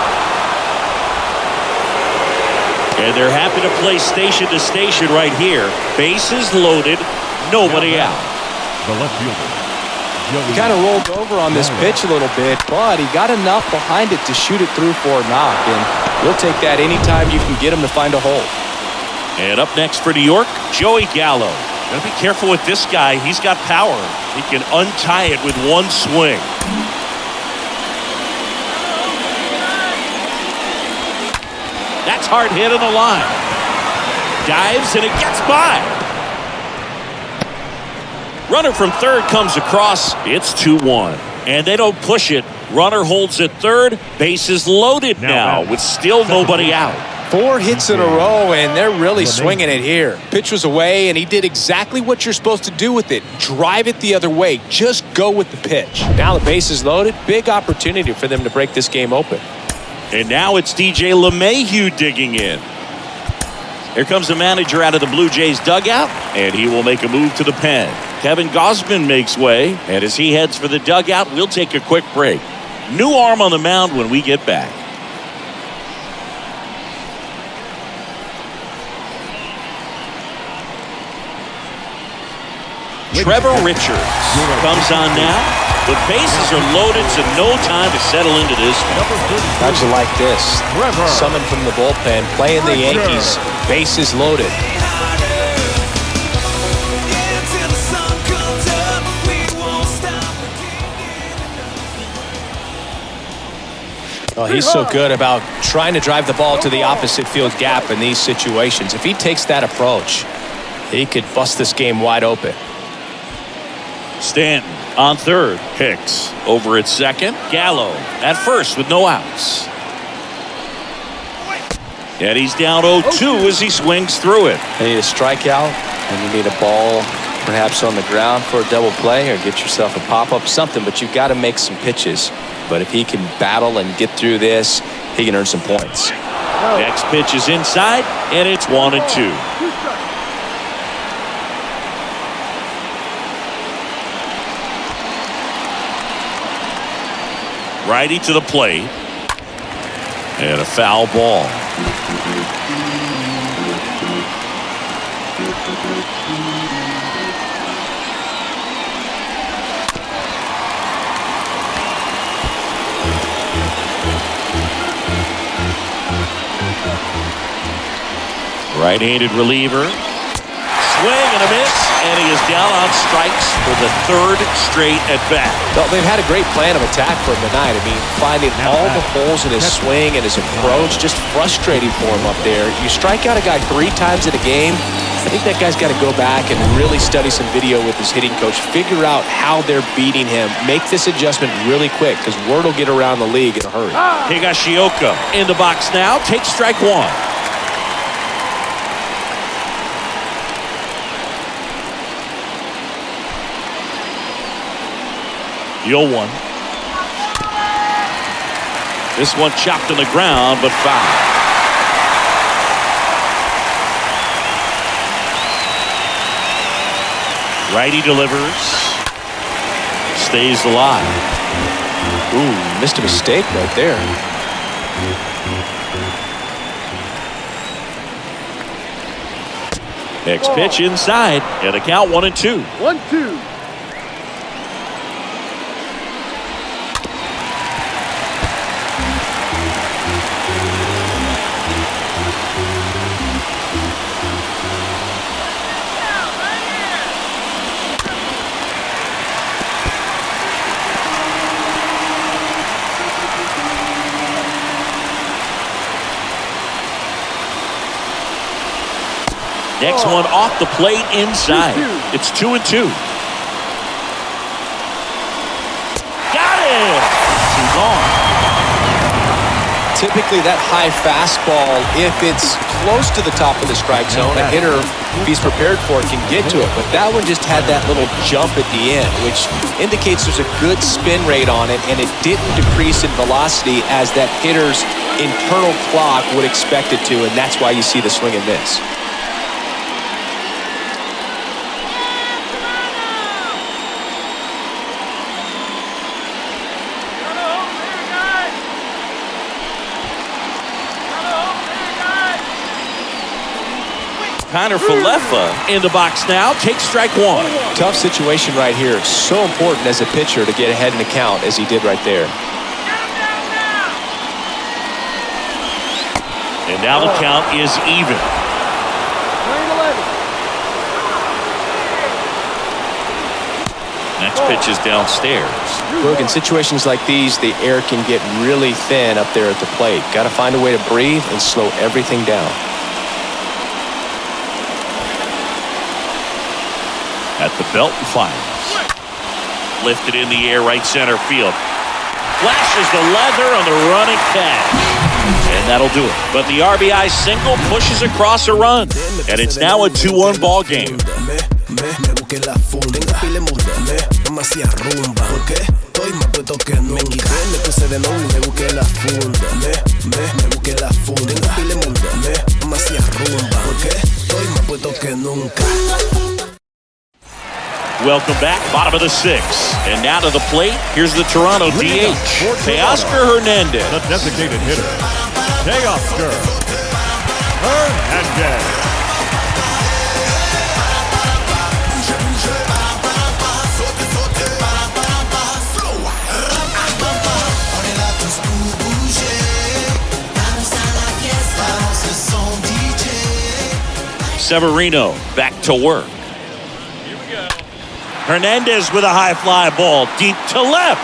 And they're happy to play station to station right here. Bases loaded. Nobody out. The left fielder, He kind of rolled over on this pitch a little bit, but he got enough behind it to shoot it through for a knock, and we'll take that anytime you can get him to find a hole. And up next for New York, Joey Gallo. Gotta be careful with this guy. He's got power. He can untie it with one swing. That's hard hit on the line. Dives and it gets by. Runner from third comes across. It's 2-1. And they don't push it. Runner holds at third. Bases loaded now with still nobody out. 4 hits in a row, and they're really swinging it here. Pitch was away, and he did exactly what you're supposed to do with it. Drive it the other way. Just go with the pitch. Now the base is loaded. Big opportunity for them to break this game open. And now it's DJ LeMahieu digging in. Here comes the manager out of the Blue Jays dugout, and he will make a move to the pen. Kevin Gausman makes way, and as he heads for the dugout, we'll take a quick break. New arm on the mound when we get back. Trevor Richards comes on now. The bases are loaded, so no time to settle into this one. How'd you like this? Summoned from the bullpen, playing the Yankees, bases loaded. Well, he's so good about trying to drive the ball to the opposite field gap in these situations. If he takes that approach, he could bust this game wide open. Stanton on third. Hicks over at second. Gallo at first with no outs. And he's down 0-2 as he swings through it. You need a strikeout, and you need a ball perhaps on the ground for a double play, or get yourself a pop-up, something, but you've got to make some pitches. But if he can battle and get through this, he can earn some points. Next pitch is inside, and it's 1-2. Righty to the plate. And a foul ball. Right-handed reliever. Swing and a miss, and he is down on strikes for the third straight at bat. Well, they've had a great plan of attack for him tonight. I mean, finding all the holes in his swing and his approach, just frustrating for him up there. You strike out a guy 3 times in a game, I think that guy's got to go back and really study some video with his hitting coach, figure out how they're beating him, make this adjustment really quick, because word will get around the league in a hurry. Higashioka in the box now, takes strike 1. The 0-1. This one chopped on the ground, but foul. Righty delivers. Stays alive. Ooh, missed a mistake right there. Next pitch inside, and a count 1-2. 1-2. Next one off the plate inside. It's 2-2. Got it! 2 gone. Typically that high fastball, if it's close to the top of the strike zone, a hitter, if he's prepared for it, can get to it. But that one just had that little jump at the end, which indicates there's a good spin rate on it, and it didn't decrease in velocity as that hitter's internal clock would expect it to, and that's why you see the swing and miss. Connor Falefa in the box now. Takes strike one. Tough situation right here. So important as a pitcher to get ahead in the count as he did right there. And now the count is even. Next pitch is downstairs. Look, in situations like these, the air can get really thin up there at the plate. Got to find a way to breathe and slow everything down. At the belt and fires. Lifted in the air, right center field. Flashes the leather on the running catch. And that'll do it. But the RBI single pushes across a run. And it's now a 2-1 ball game. Welcome back, bottom of the sixth. And now to the plate, here's the Toronto DH, Teoscar Hernandez. The designated hitter, Teoscar Hernandez. Severino back to work. Hernandez with a high fly ball deep to left.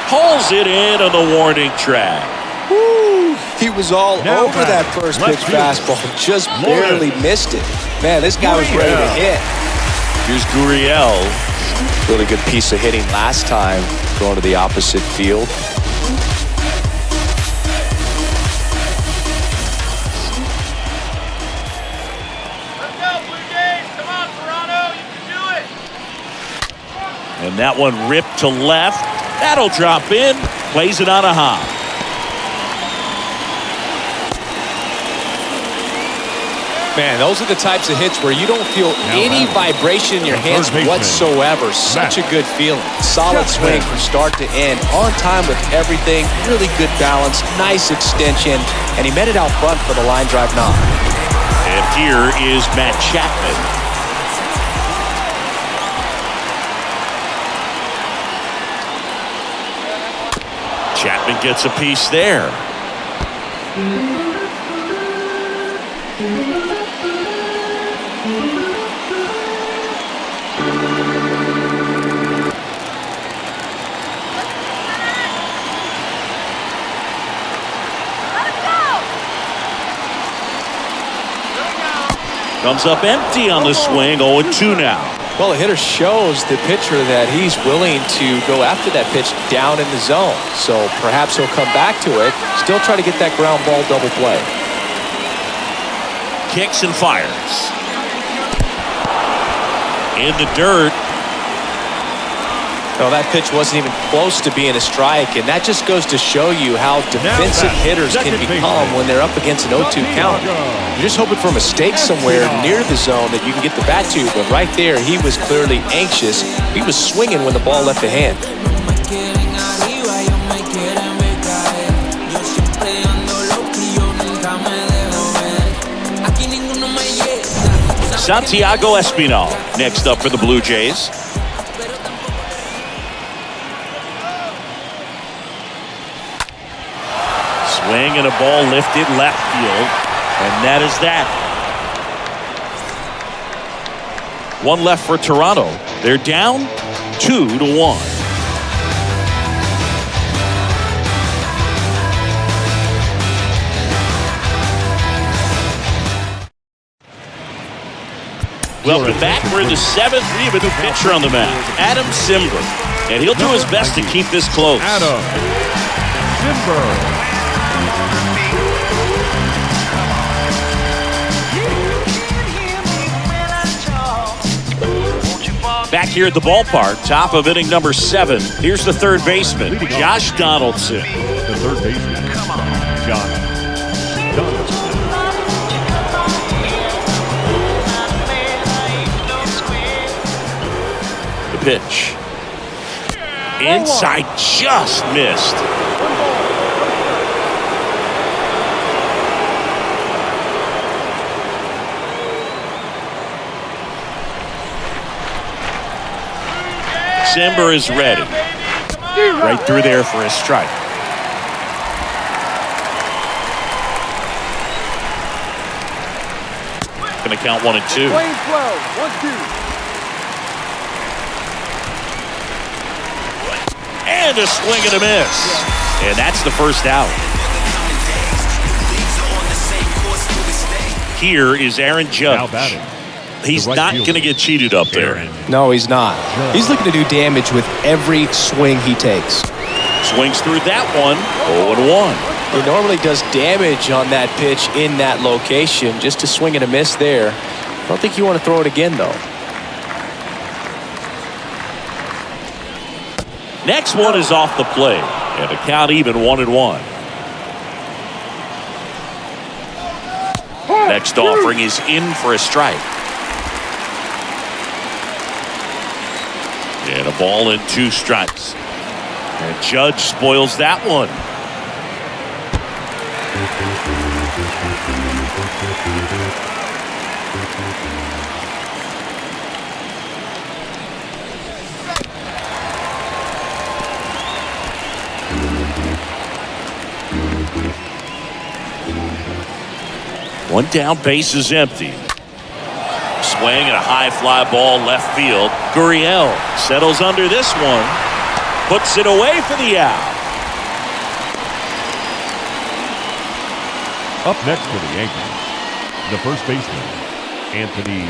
Pulls it in on the warning track. Woo! He was all Now over that first pitch left field. fastball. Just barely missed it. Man, this guy was ready to hit. Here's Gurriel. Really good piece of hitting last time, going to the opposite field. And that one ripped to left. That'll drop in. Plays it on a hop. Man, those are the types of hits where you don't feel any vibration in your hands whatsoever. Such a good feeling. Solid swing from start to end. On time with everything. Really good balance. Nice extension. And he met it out front for the line drive knock. And here is Matt Chapman. Chapman gets a piece there. Comes up empty on the swing. 0-2 now. Well, the hitter shows the pitcher that he's willing to go after that pitch down in the zone. So perhaps he'll come back to it. Still try to get that ground ball double play. Kicks and fires. In the dirt. No, that pitch wasn't even close to being a strike, and that just goes to show you how defensive hitters can become when they're up against an 0-2 count. You're just hoping for a mistake somewhere near the zone that you can get the bat to, but right there, he was clearly anxious. He was swinging when the ball left the hand. Santiago Espinal next up for the Blue Jays. Swing and a ball lifted left field. And that is that. One left for Toronto. They're down 2-1. Welcome back. We're in the seventh. We have a new pitcher on the mound, Adam Simber. And he'll do his best to keep this close. Adam Simber. Back here at the ballpark, top of inning number 7. Here's the third baseman, Josh Donaldson. The third baseman, Josh Donaldson. The pitch. Inside, just missed. December is ready. Right through there for a strike. Going to count 1 and 2. Playing 12. 1-2. And a swing and a miss. And that's the first out. Here is Aaron Now Judge. batting. He's right not fielder, going to get cheated up there. Aaron. No, he's not. He's looking to do damage with every swing he takes. Swings through that one. 0-1. He normally does damage on that pitch in that location. Just a swing and a miss there. I don't think you want to throw it again, though. Next one is off the plate. And a count even 1-1. Next offering is in for a strike. And a ball and 2 strikes. And Judge spoils that one. One down, base is empty. Swing and a high fly ball left field. Gurriel settles under this one. Puts it away for the out. Up next for the Yankees, the first baseman, Anthony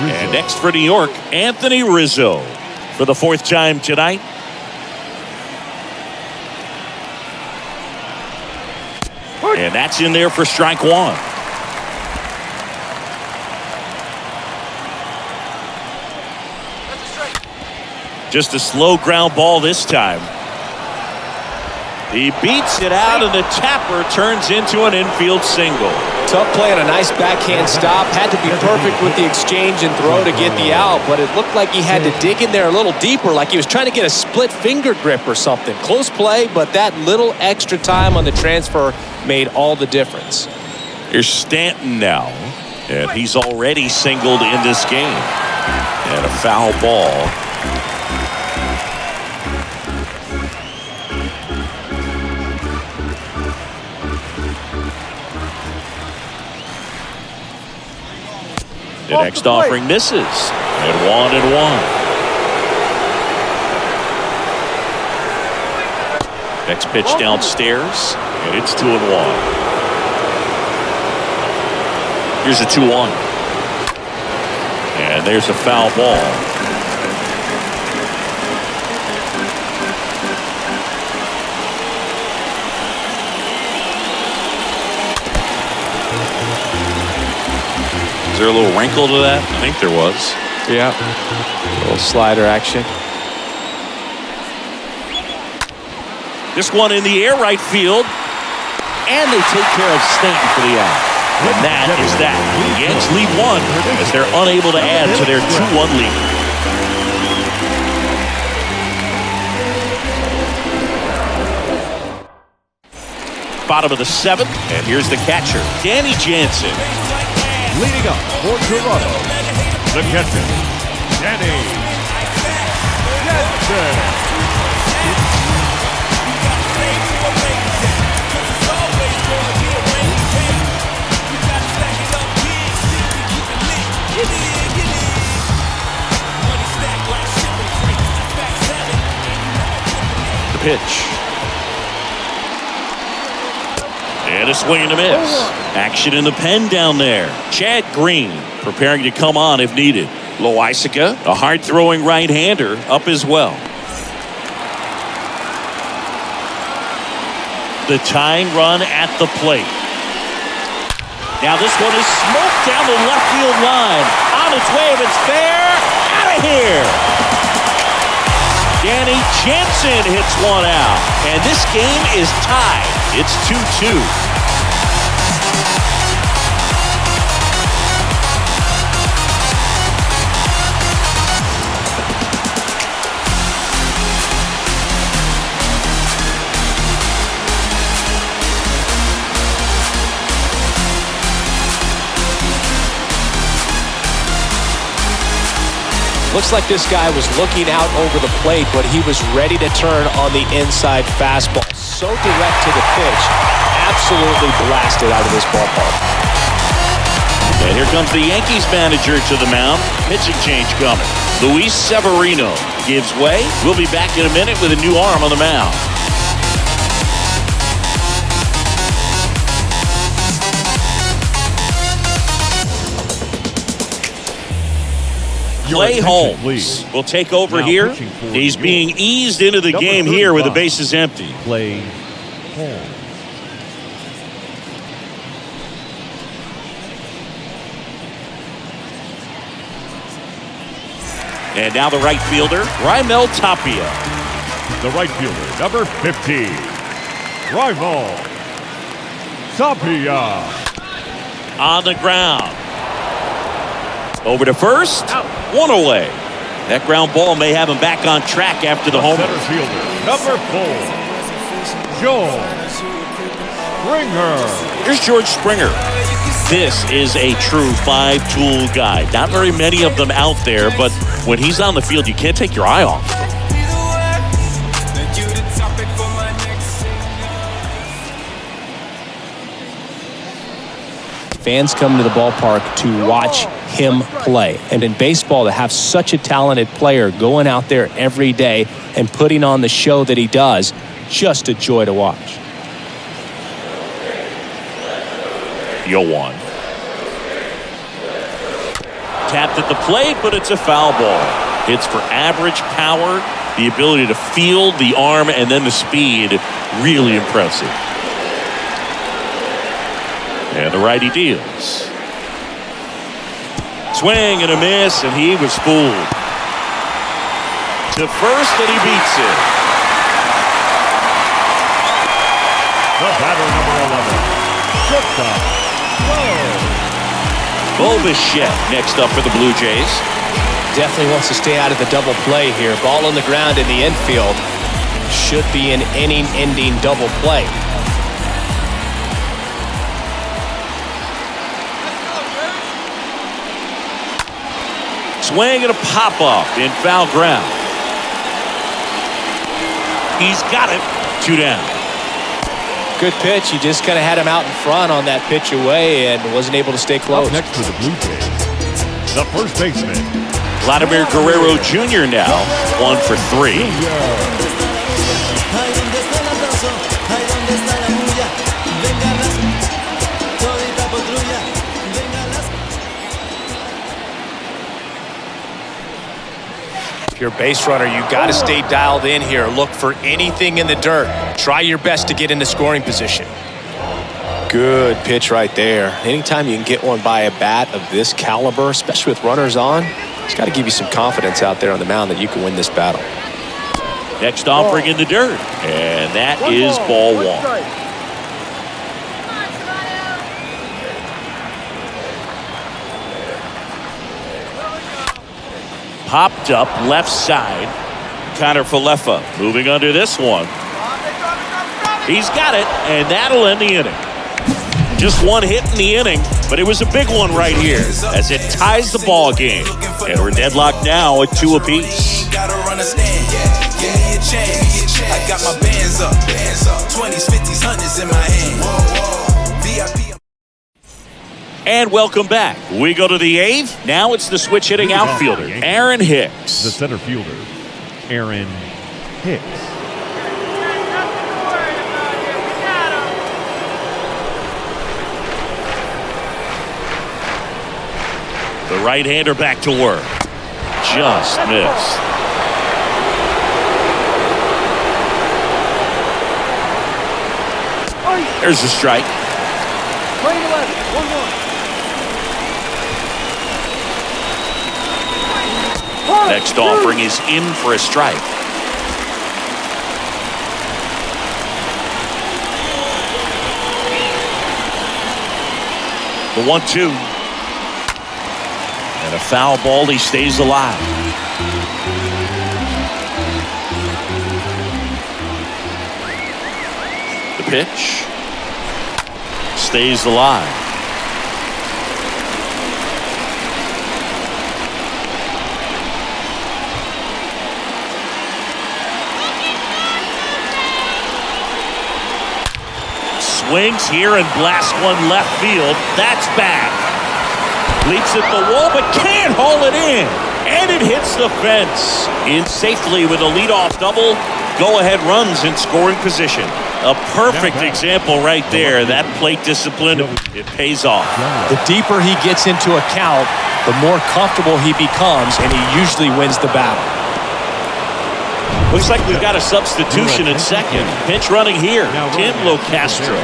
Rizzo. And next for New York, Anthony Rizzo. For the 4th time tonight. And that's in there for strike 1. Just a slow ground ball this time. He beats it out, and the tapper turns into an infield single. Tough play on a nice backhand stop. Had to be perfect with the exchange and throw to get the out, but it looked like he had to dig in there a little deeper, like he was trying to get a split finger grip or something. Close play, but that little extra time on the transfer made all the difference. Here's Stanton now, and he's already singled in this game. And a foul ball. The next offering misses. And 1-1. Next pitch downstairs. And it's 2-1. Here's a 2-1. And there's a foul ball. Is there a little wrinkle to that? I think there was. Yeah. A little slider action. This one in the air right field. And they take care of Stanton for the out. And that is that. The Yanks lead 1 as they're unable to add to their 2-1 lead. Bottom of the 7th, and here's the catcher, Danny Jansen. Leading up for Toronto, the catcher, Danny Jansen. The pitch. And a swing and a miss. Action in the pen down there. Chad Green preparing to come on if needed. Loaisiga, a hard-throwing right-hander, up as well. The tying run at the plate. Now this one is smoked down the left field line. On its way, if it's fair, out of here. Danny Jansen hits one out. And this game is tied. It's 2-2. Looks like this guy was looking out over the plate, but he was ready to turn on the inside fastball. So direct to the pitch, absolutely blasted out of this ballpark. And here comes the Yankees manager to the mound. Pitching change coming. Luis Severino gives way. We'll be back in a minute with a new arm on the mound. Clay Holmes will take over Now here. pitching for He's New being York. eased into the Number game here with the 35. bases empty. Clay Holmes. And now the right fielder, Raimel Tapia. The right fielder, number 50, Raimel Tapia. On the ground. Over to first. One away. That ground ball may have him back on track after the homer. Center fielder, number 4, George Springer. Here's George Springer. This is a true five-tool guy. Not very many of them out there, but when he's on the field, you can't take your eye off him. Fans come to the ballpark to watch him play. And in baseball, to have such a talented player going out there every day and putting on the show that he does, just a joy to watch. Yoan. Tapped at the plate, but it's a foul ball. Hits for average power, the ability to field the arm, and then the speed. Really impressive. And the righty deals. Swing and a miss, and he was fooled. To first, and he beats it. The batter, number 11, shortstop, Bo Bichette next up for the Blue Jays. Definitely wants to stay out of the double play here. Ball on the ground in the infield. Should be an inning-ending double play. Swing and a pop-up in foul ground. He's got it. 2 down. Good pitch. He just kind of had him out in front on that pitch away and wasn't able to stay close. up next to the Blue Jays, the first baseman, Vladimir Guerrero Jr. now 1 for 3. If you're a base runner, you got to stay dialed in here. Look for anything in the dirt. Try your best to get into scoring position. Good pitch right there. Anytime you can get one by a bat of this caliber, especially with runners on, it's got to give you some confidence out there on the mound that you can win this battle. Next offering in the dirt. And that is ball 1. Popped up left side. Connor Falefa moving under this one. He's got it, and that'll end the inning. Just one hit in the inning, but it was a big one right here as it ties the ball game. And we're deadlocked now at 2 apiece. I got my bands up, 20s, 50s, 100s in my hand. VIP. And welcome back. We go to the 8th. Now it's the switch hitting outfielder, Aaron Hicks. the center fielder, Aaron Hicks. The right-hander back to work. Just missed. There's the strike. Play 11, 1-1. Next offering is in for a strike. The 1-2. And a foul ball. He stays alive. The pitch. Stays alive. swings here and blasts one left field. That's back. Leaps at the wall, but can't haul it in. And it hits the fence. In safely with a leadoff double. Go-ahead runs in scoring position. A perfect example right there. That plate discipline, it pays off. The deeper he gets into a count, the more comfortable he becomes, and he usually wins the battle. Looks like we've got a substitution at second. Pinch running here. Tim Locastro.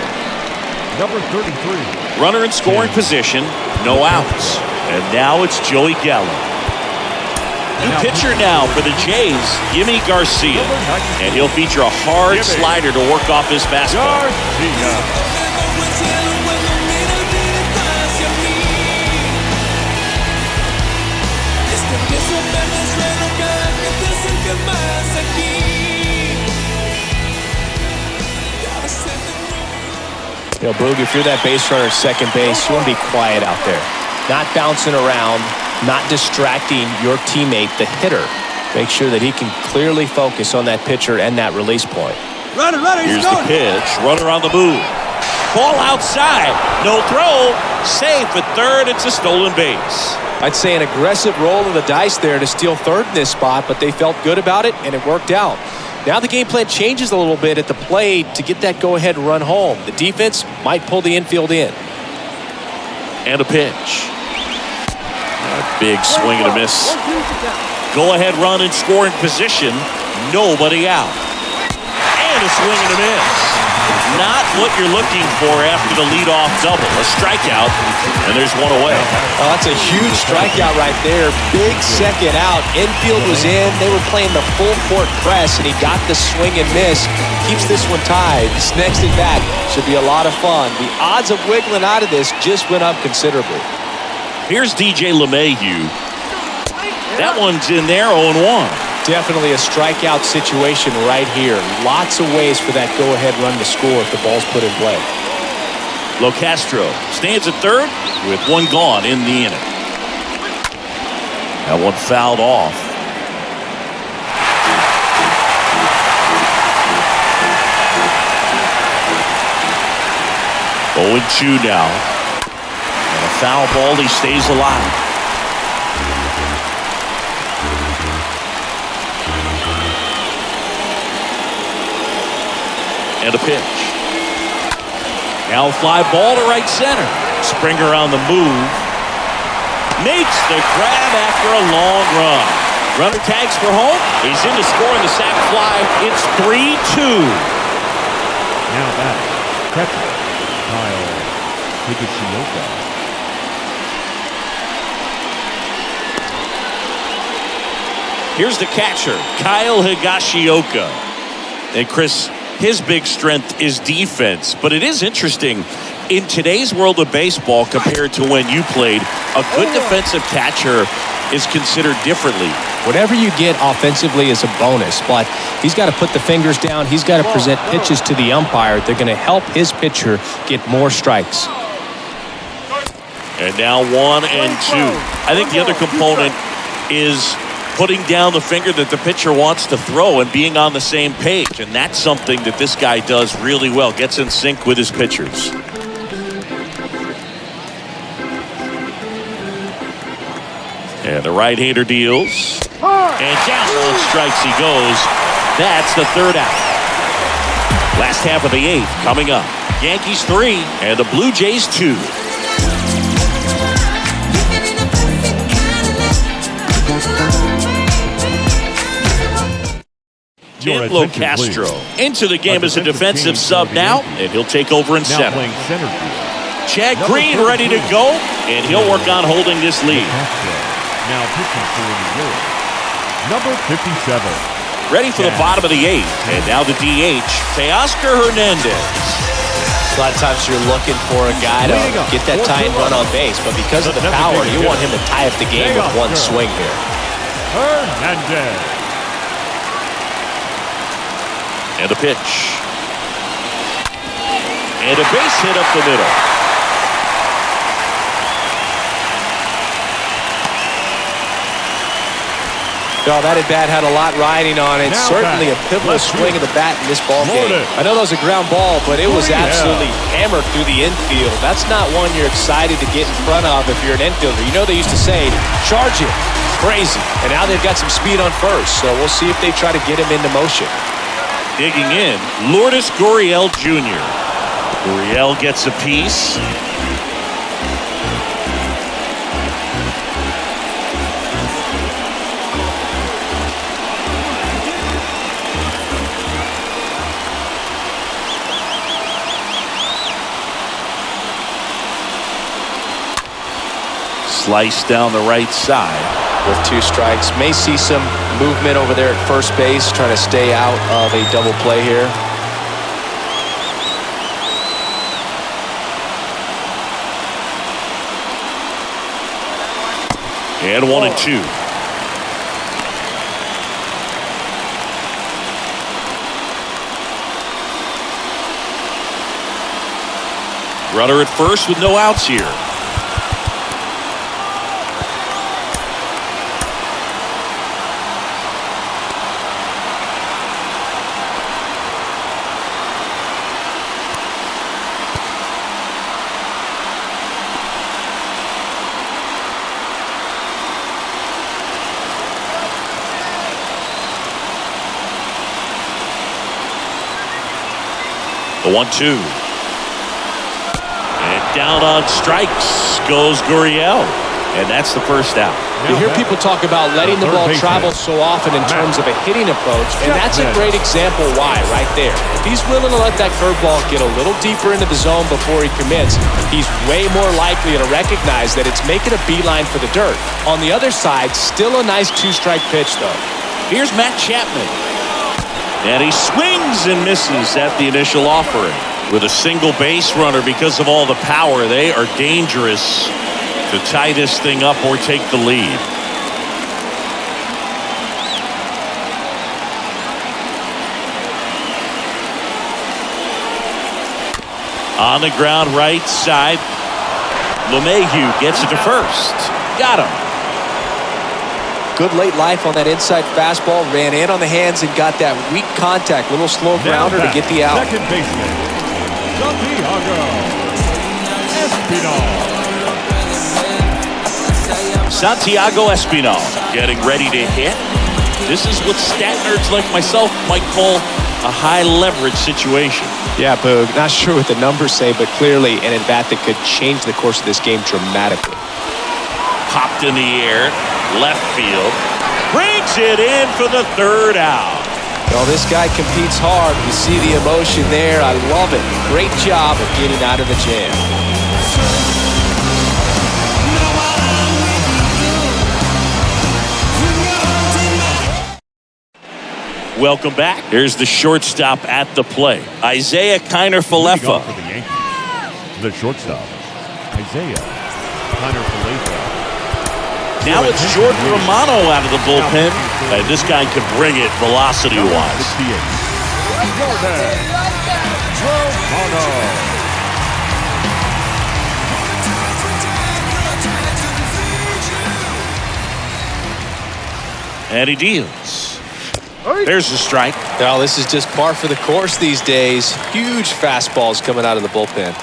Number 33. Runner in scoring position. No outs. And now it's Joey Gallo. New pitcher now for the Jays, Yimi Garcia. And he'll feature a hard slider to work off his fastball. You know, Boog, if you're that base runner at second base, you want to be quiet out there. Not bouncing around, not distracting your teammate, the hitter. Make sure that he can clearly focus on that pitcher and that release point. Here's the pitch. Runner on the move. Ball outside. No throw. Safe at third. It's a stolen base. I'd say an aggressive roll of the dice there to steal third in this spot, but they felt good about it, and it worked out. Now the game plan changes a little bit at the plate to get that go-ahead run home. The defense might pull the infield in. And a pitch. A big swing and a miss. Go-ahead run in scoring position. Nobody out. And a swing and a miss. Not what you're looking for after the leadoff double. A strikeout, and there's one away. Oh, that's a huge strikeout right there. Big second out. Infield was in. They were playing the full court press, and he got the swing and miss. Keeps this one tied. This next at bat should be a lot of fun. The odds of wiggling out of this just went up considerably. Here's DJ LeMahieu. That one's in there, 0-1. Definitely a strikeout situation right here. Lots of ways for that go-ahead run to score if the ball's put in play. Locastro stands at third with one gone in the inning. That one fouled off. Oh, 0-2 now. And a foul ball, he stays alive. And a pitch. Now a fly ball to right center. Springer on the move. Makes the grab after a long run. Runner tags for home. He's in to score in the sac fly. It's 3-2. Now back. Catcher, Kyle Higashioka. Here's the catcher, Kyle Higashioka. And Chris, his big strength is defense, but it is interesting in today's world of baseball compared to when you played. A good defensive catcher is considered differently. Whatever you get offensively is a bonus, but he's got to put the fingers down. He's got to present pitches to the umpire. They're going to help his pitcher get more strikes. And now 1-2. I think the other component is putting down the finger that the pitcher wants to throw and being on the same page. And that's something that this guy does really well. Gets in sync with his pitchers. And the right-hander deals. And down on strikes he goes. That's the third out. Last half of the eighth coming up. Yankees 3 and the Blue Jays 2. Tim Locastro into the game as a defensive sub now, and he'll take over in center. Chad Green ready to go, and he'll work on holding this lead. Now pitching for New York, number 57. Ready for the bottom of the eighth, and now the DH, Teoscar Hernandez. A lot of times you're looking for a guy to get that tying run on base, but because of the power, you want him to tie up the game with one swing here. Hernandez. And a pitch. And a base hit up the middle. No, that at-bat had a lot riding on it. Now Certainly a back. pivotal Left swing of the bat in this ball game. Loaded. I know that was a ground ball, but it was Yeah. absolutely hammered through the infield. That's not one you're excited to get in front of if you're an infielder. You know they used to say, charge it. Crazy. And now they've got some speed on first, so we'll see if they try to get him into motion. Digging in, Lourdes Gurriel Jr. Gurriel gets a piece. Slice down the right side. With 2 strikes, may see some movement over there at first base, trying to stay out of a double play here. And 1-2. Runner at first with no outs here. The 1-2. And down on strikes goes Gurriel. And that's the first out. You hear people talk about letting the ball travel so often in terms of a hitting approach, and that's a great example why right there. If he's willing to let that curveball get a little deeper into the zone before he commits, he's way more likely to recognize that it's making a beeline for the dirt. On the other side, still a nice 2-strike pitch, though. Here's Matt Chapman. And he swings and misses at the initial offering. With a single base runner, because of all the power, they are dangerous to tie this thing up or take the lead. On the ground right side, LeMahieu gets it to first. Got him. Good late life on that inside fastball. Ran in on the hands and got that weak contact. Little slow grounder to get the out. Second baseman, Santiago Espinal getting ready to hit. This is what stat nerds like myself might call a high leverage situation. Yeah, Boog. Not sure what the numbers say, but clearly an at-bat that could change the course of this game dramatically. Popped in the air, left field. Brings it in for the 3rd out. Well, this guy competes hard. You see the emotion there. I love it. Great job of getting out of the jam. Welcome back. Here's the shortstop at the plate, Isaiah Kiner-Falefa. For the Yankees, the shortstop, Isaiah Kiner-Falefa. Now it's Jordan Romano out of the bullpen. And this guy can bring it velocity-wise. And he deals. There's the strike. Well, this is just par for the course these days. Huge fastballs coming out of the bullpen.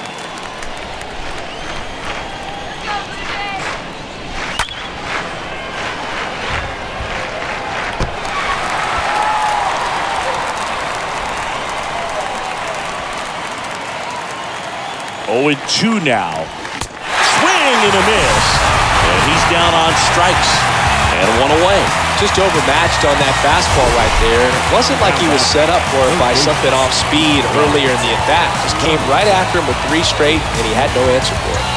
Oh, 2 now. Swing and a miss. And he's down on strikes. And 1 away. Just overmatched on that fastball right there. And it wasn't like he was set up for it by something off speed earlier in the at-bat. Just came right after him with 3 straight, and he had no answer for it.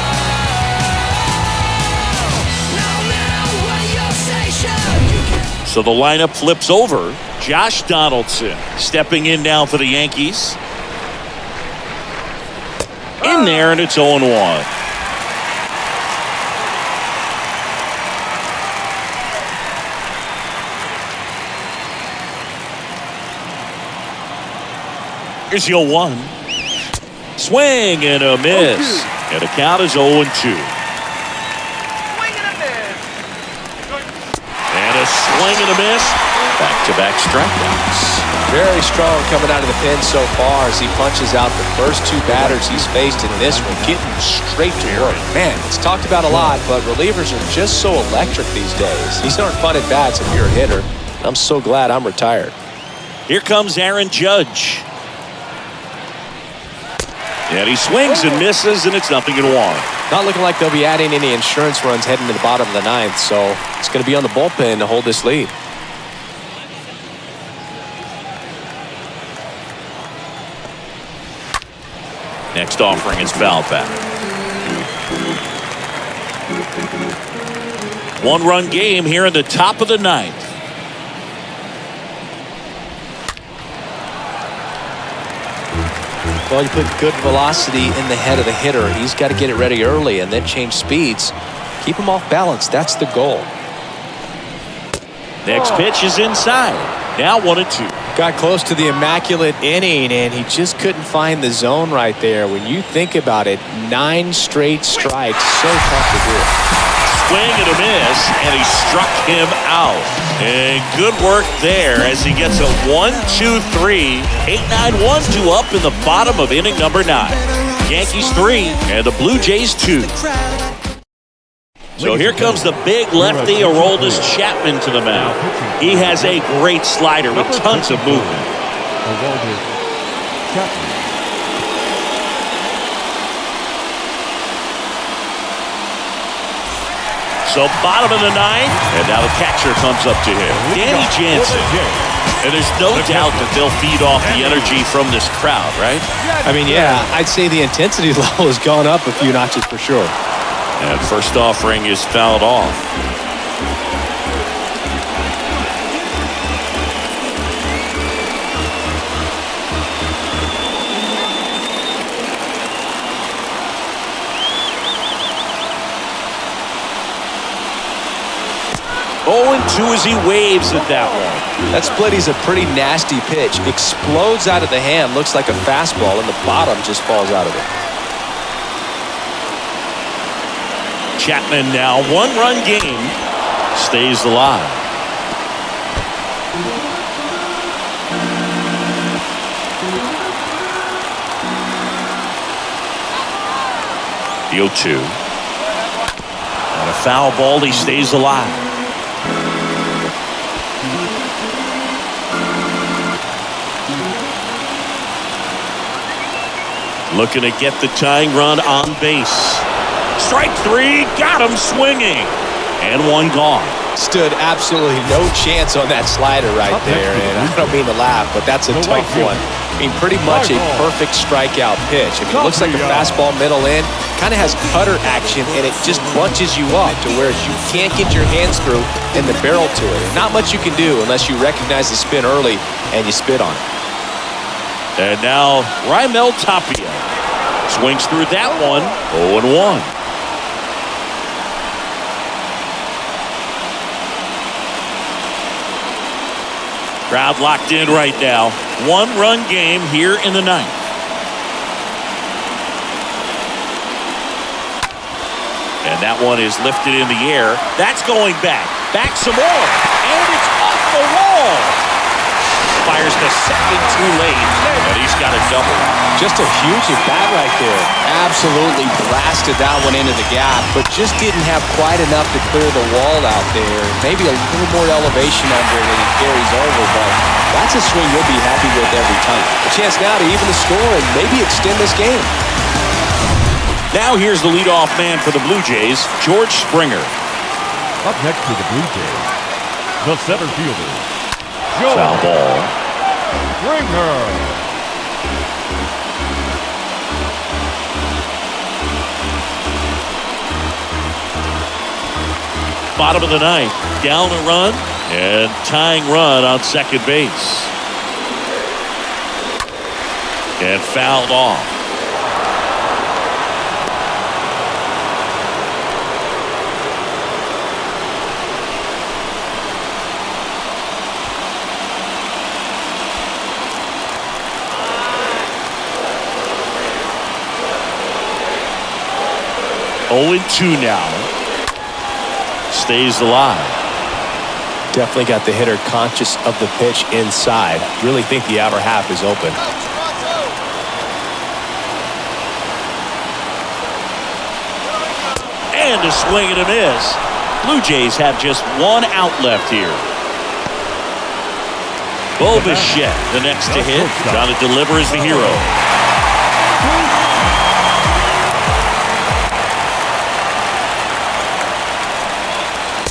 So the lineup flips over. Josh Donaldson stepping in now for the Yankees. In there, and it's 0-1. Here's the 0-1. Swing and a miss. And the count is 0-2. And a swing and a miss. Back-to-back strikeouts. Very strong coming out of the pen so far as he punches out the first two batters he's faced in this one, getting straight to work. Man, it's talked about a lot, but relievers are just so electric these days. These aren't fun at bats if you're a hitter. I'm so glad I'm retired. Here comes Aaron Judge. And he swings and misses, and it's 0-1. Not looking like they'll be adding any insurance runs heading to the bottom of the ninth, so it's going to be on the bullpen to hold this lead. Next offering is foul back. One-run game here in the top of the ninth. Well, you put good velocity in the head of the hitter. He's got to get it ready early and then change speeds. Keep him off balance. That's the goal. Next pitch is inside. Now 1-2. Got close to the immaculate inning, and he just couldn't find the zone right there. When you think about it, 9 straight strikes. So tough to do. Swing and a miss, and he struck him out. And good work there as he gets a 1-2-3. 8-9, 1-2 up in the bottom of inning number 9. Yankees 3 and the Blue Jays 2. So here comes the big lefty, Aroldis Chapman, to the mound. He has a great slider with tons of movement. So bottom of the ninth, and now the catcher comes up to him, Danny Jansen. And there's no doubt that they'll feed off the energy from this crowd, right? I mean, yeah, I'd say the intensity level has gone up a few notches for sure. And first offering is fouled off. Oh, and 2 as he waves at that one. That split is a pretty nasty pitch. Explodes out of the hand, looks like a fastball, and the bottom just falls out of it. Chapman now, 1-run game, stays alive. The 0-2. And a foul ball, he stays alive. Looking to get the tying run on base. Strike 3, got him swinging. And 1 gone. Stood absolutely no chance on that slider right there. And I don't mean to laugh, but that's a tough one. I mean, pretty much a perfect strikeout pitch. I mean, it looks like a fastball middle in. Kind of has cutter action, and it just bunches you up to where you can't get your hands through and the barrel to it. Not much you can do unless you recognize the spin early and you spit on it. And now Raimel Tapia swings through that one. 0-1. Crowd locked in right now. 1-run game here in the ninth. And that one is lifted in the air. That's going back. Back some more. And it's off the wall. Fires to second too late. And he's got a double. Just a huge at bat right there. Absolutely blasted that one into the gap, but just didn't have quite enough to clear the wall out there. Maybe a little more elevation under it and he carries over, but that's a swing you'll be happy with every time. A chance now to even the score and maybe extend this game. Now here's the leadoff man for the Blue Jays, George Springer. Up next to the Blue Jays, the center fielder, Foul ball. Springer. Bottom of the ninth, down a run and tying run on second base. And fouled off. Oh, 0-2 now. Stays alive. Definitely got the hitter conscious of the pitch inside. Really think the outer half is open. And a swing and a miss. Blue Jays have just one out left here. Bichette, the next to hit. Trying to deliver as the hero.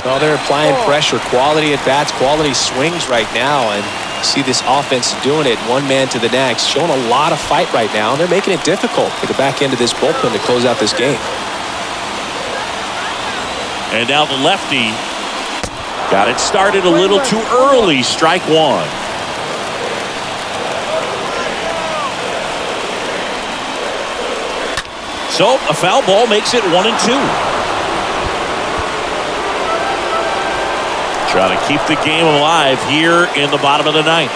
Well, they're applying pressure, quality at bats, quality swings right now, and you see this offense doing it one man to the next, showing a lot of fight right now, and they're making it difficult for the back end of this bullpen to close out this game. And now the lefty got it started a little too early. Strike one. So a foul ball makes it 1-2. Trying to keep the game alive here in the bottom of the ninth.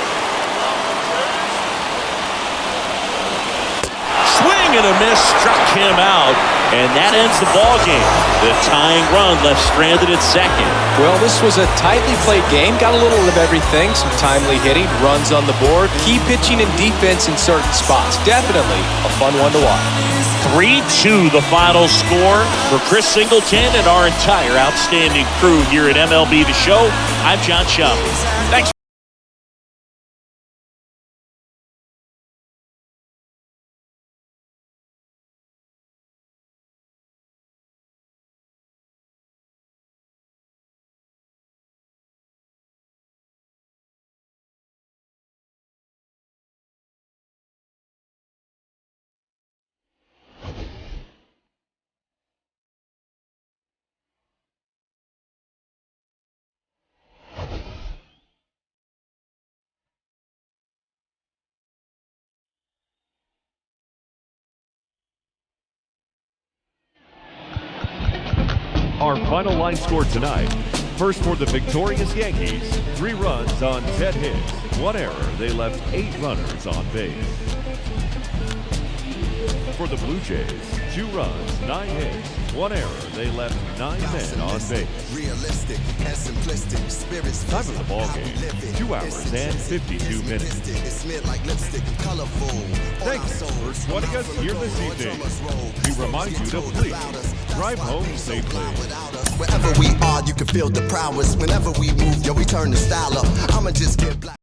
Swing and a miss, struck him out, and that ends the ball game. The tying run left stranded at second. Well, this was a tightly played game. Got a little of everything. Some timely hitting, runs on the board, key pitching and defense in certain spots. Definitely a fun one to watch. 3-2 the final score. For Chris Singleton and our entire outstanding crew here at MLB The Show, I'm John Shump. Thanks. Our final line score tonight. First for the victorious Yankees, 3 runs on Ted Hicks. 1 error, they left 8 runners on base. For the Blue Jays, 2 runs, 9 hits. 1 error, they left 9 men on base. Realistic and simplistic spirits. Time of the ball game, 2 hours and 52 minutes. It's lit like lipstick, colorful. Thanks for joining us here this evening. We remind you to please drive home safely. Wherever we are, you can feel the prowess. Whenever we move, yo, we turn the style up. I'ma just get black.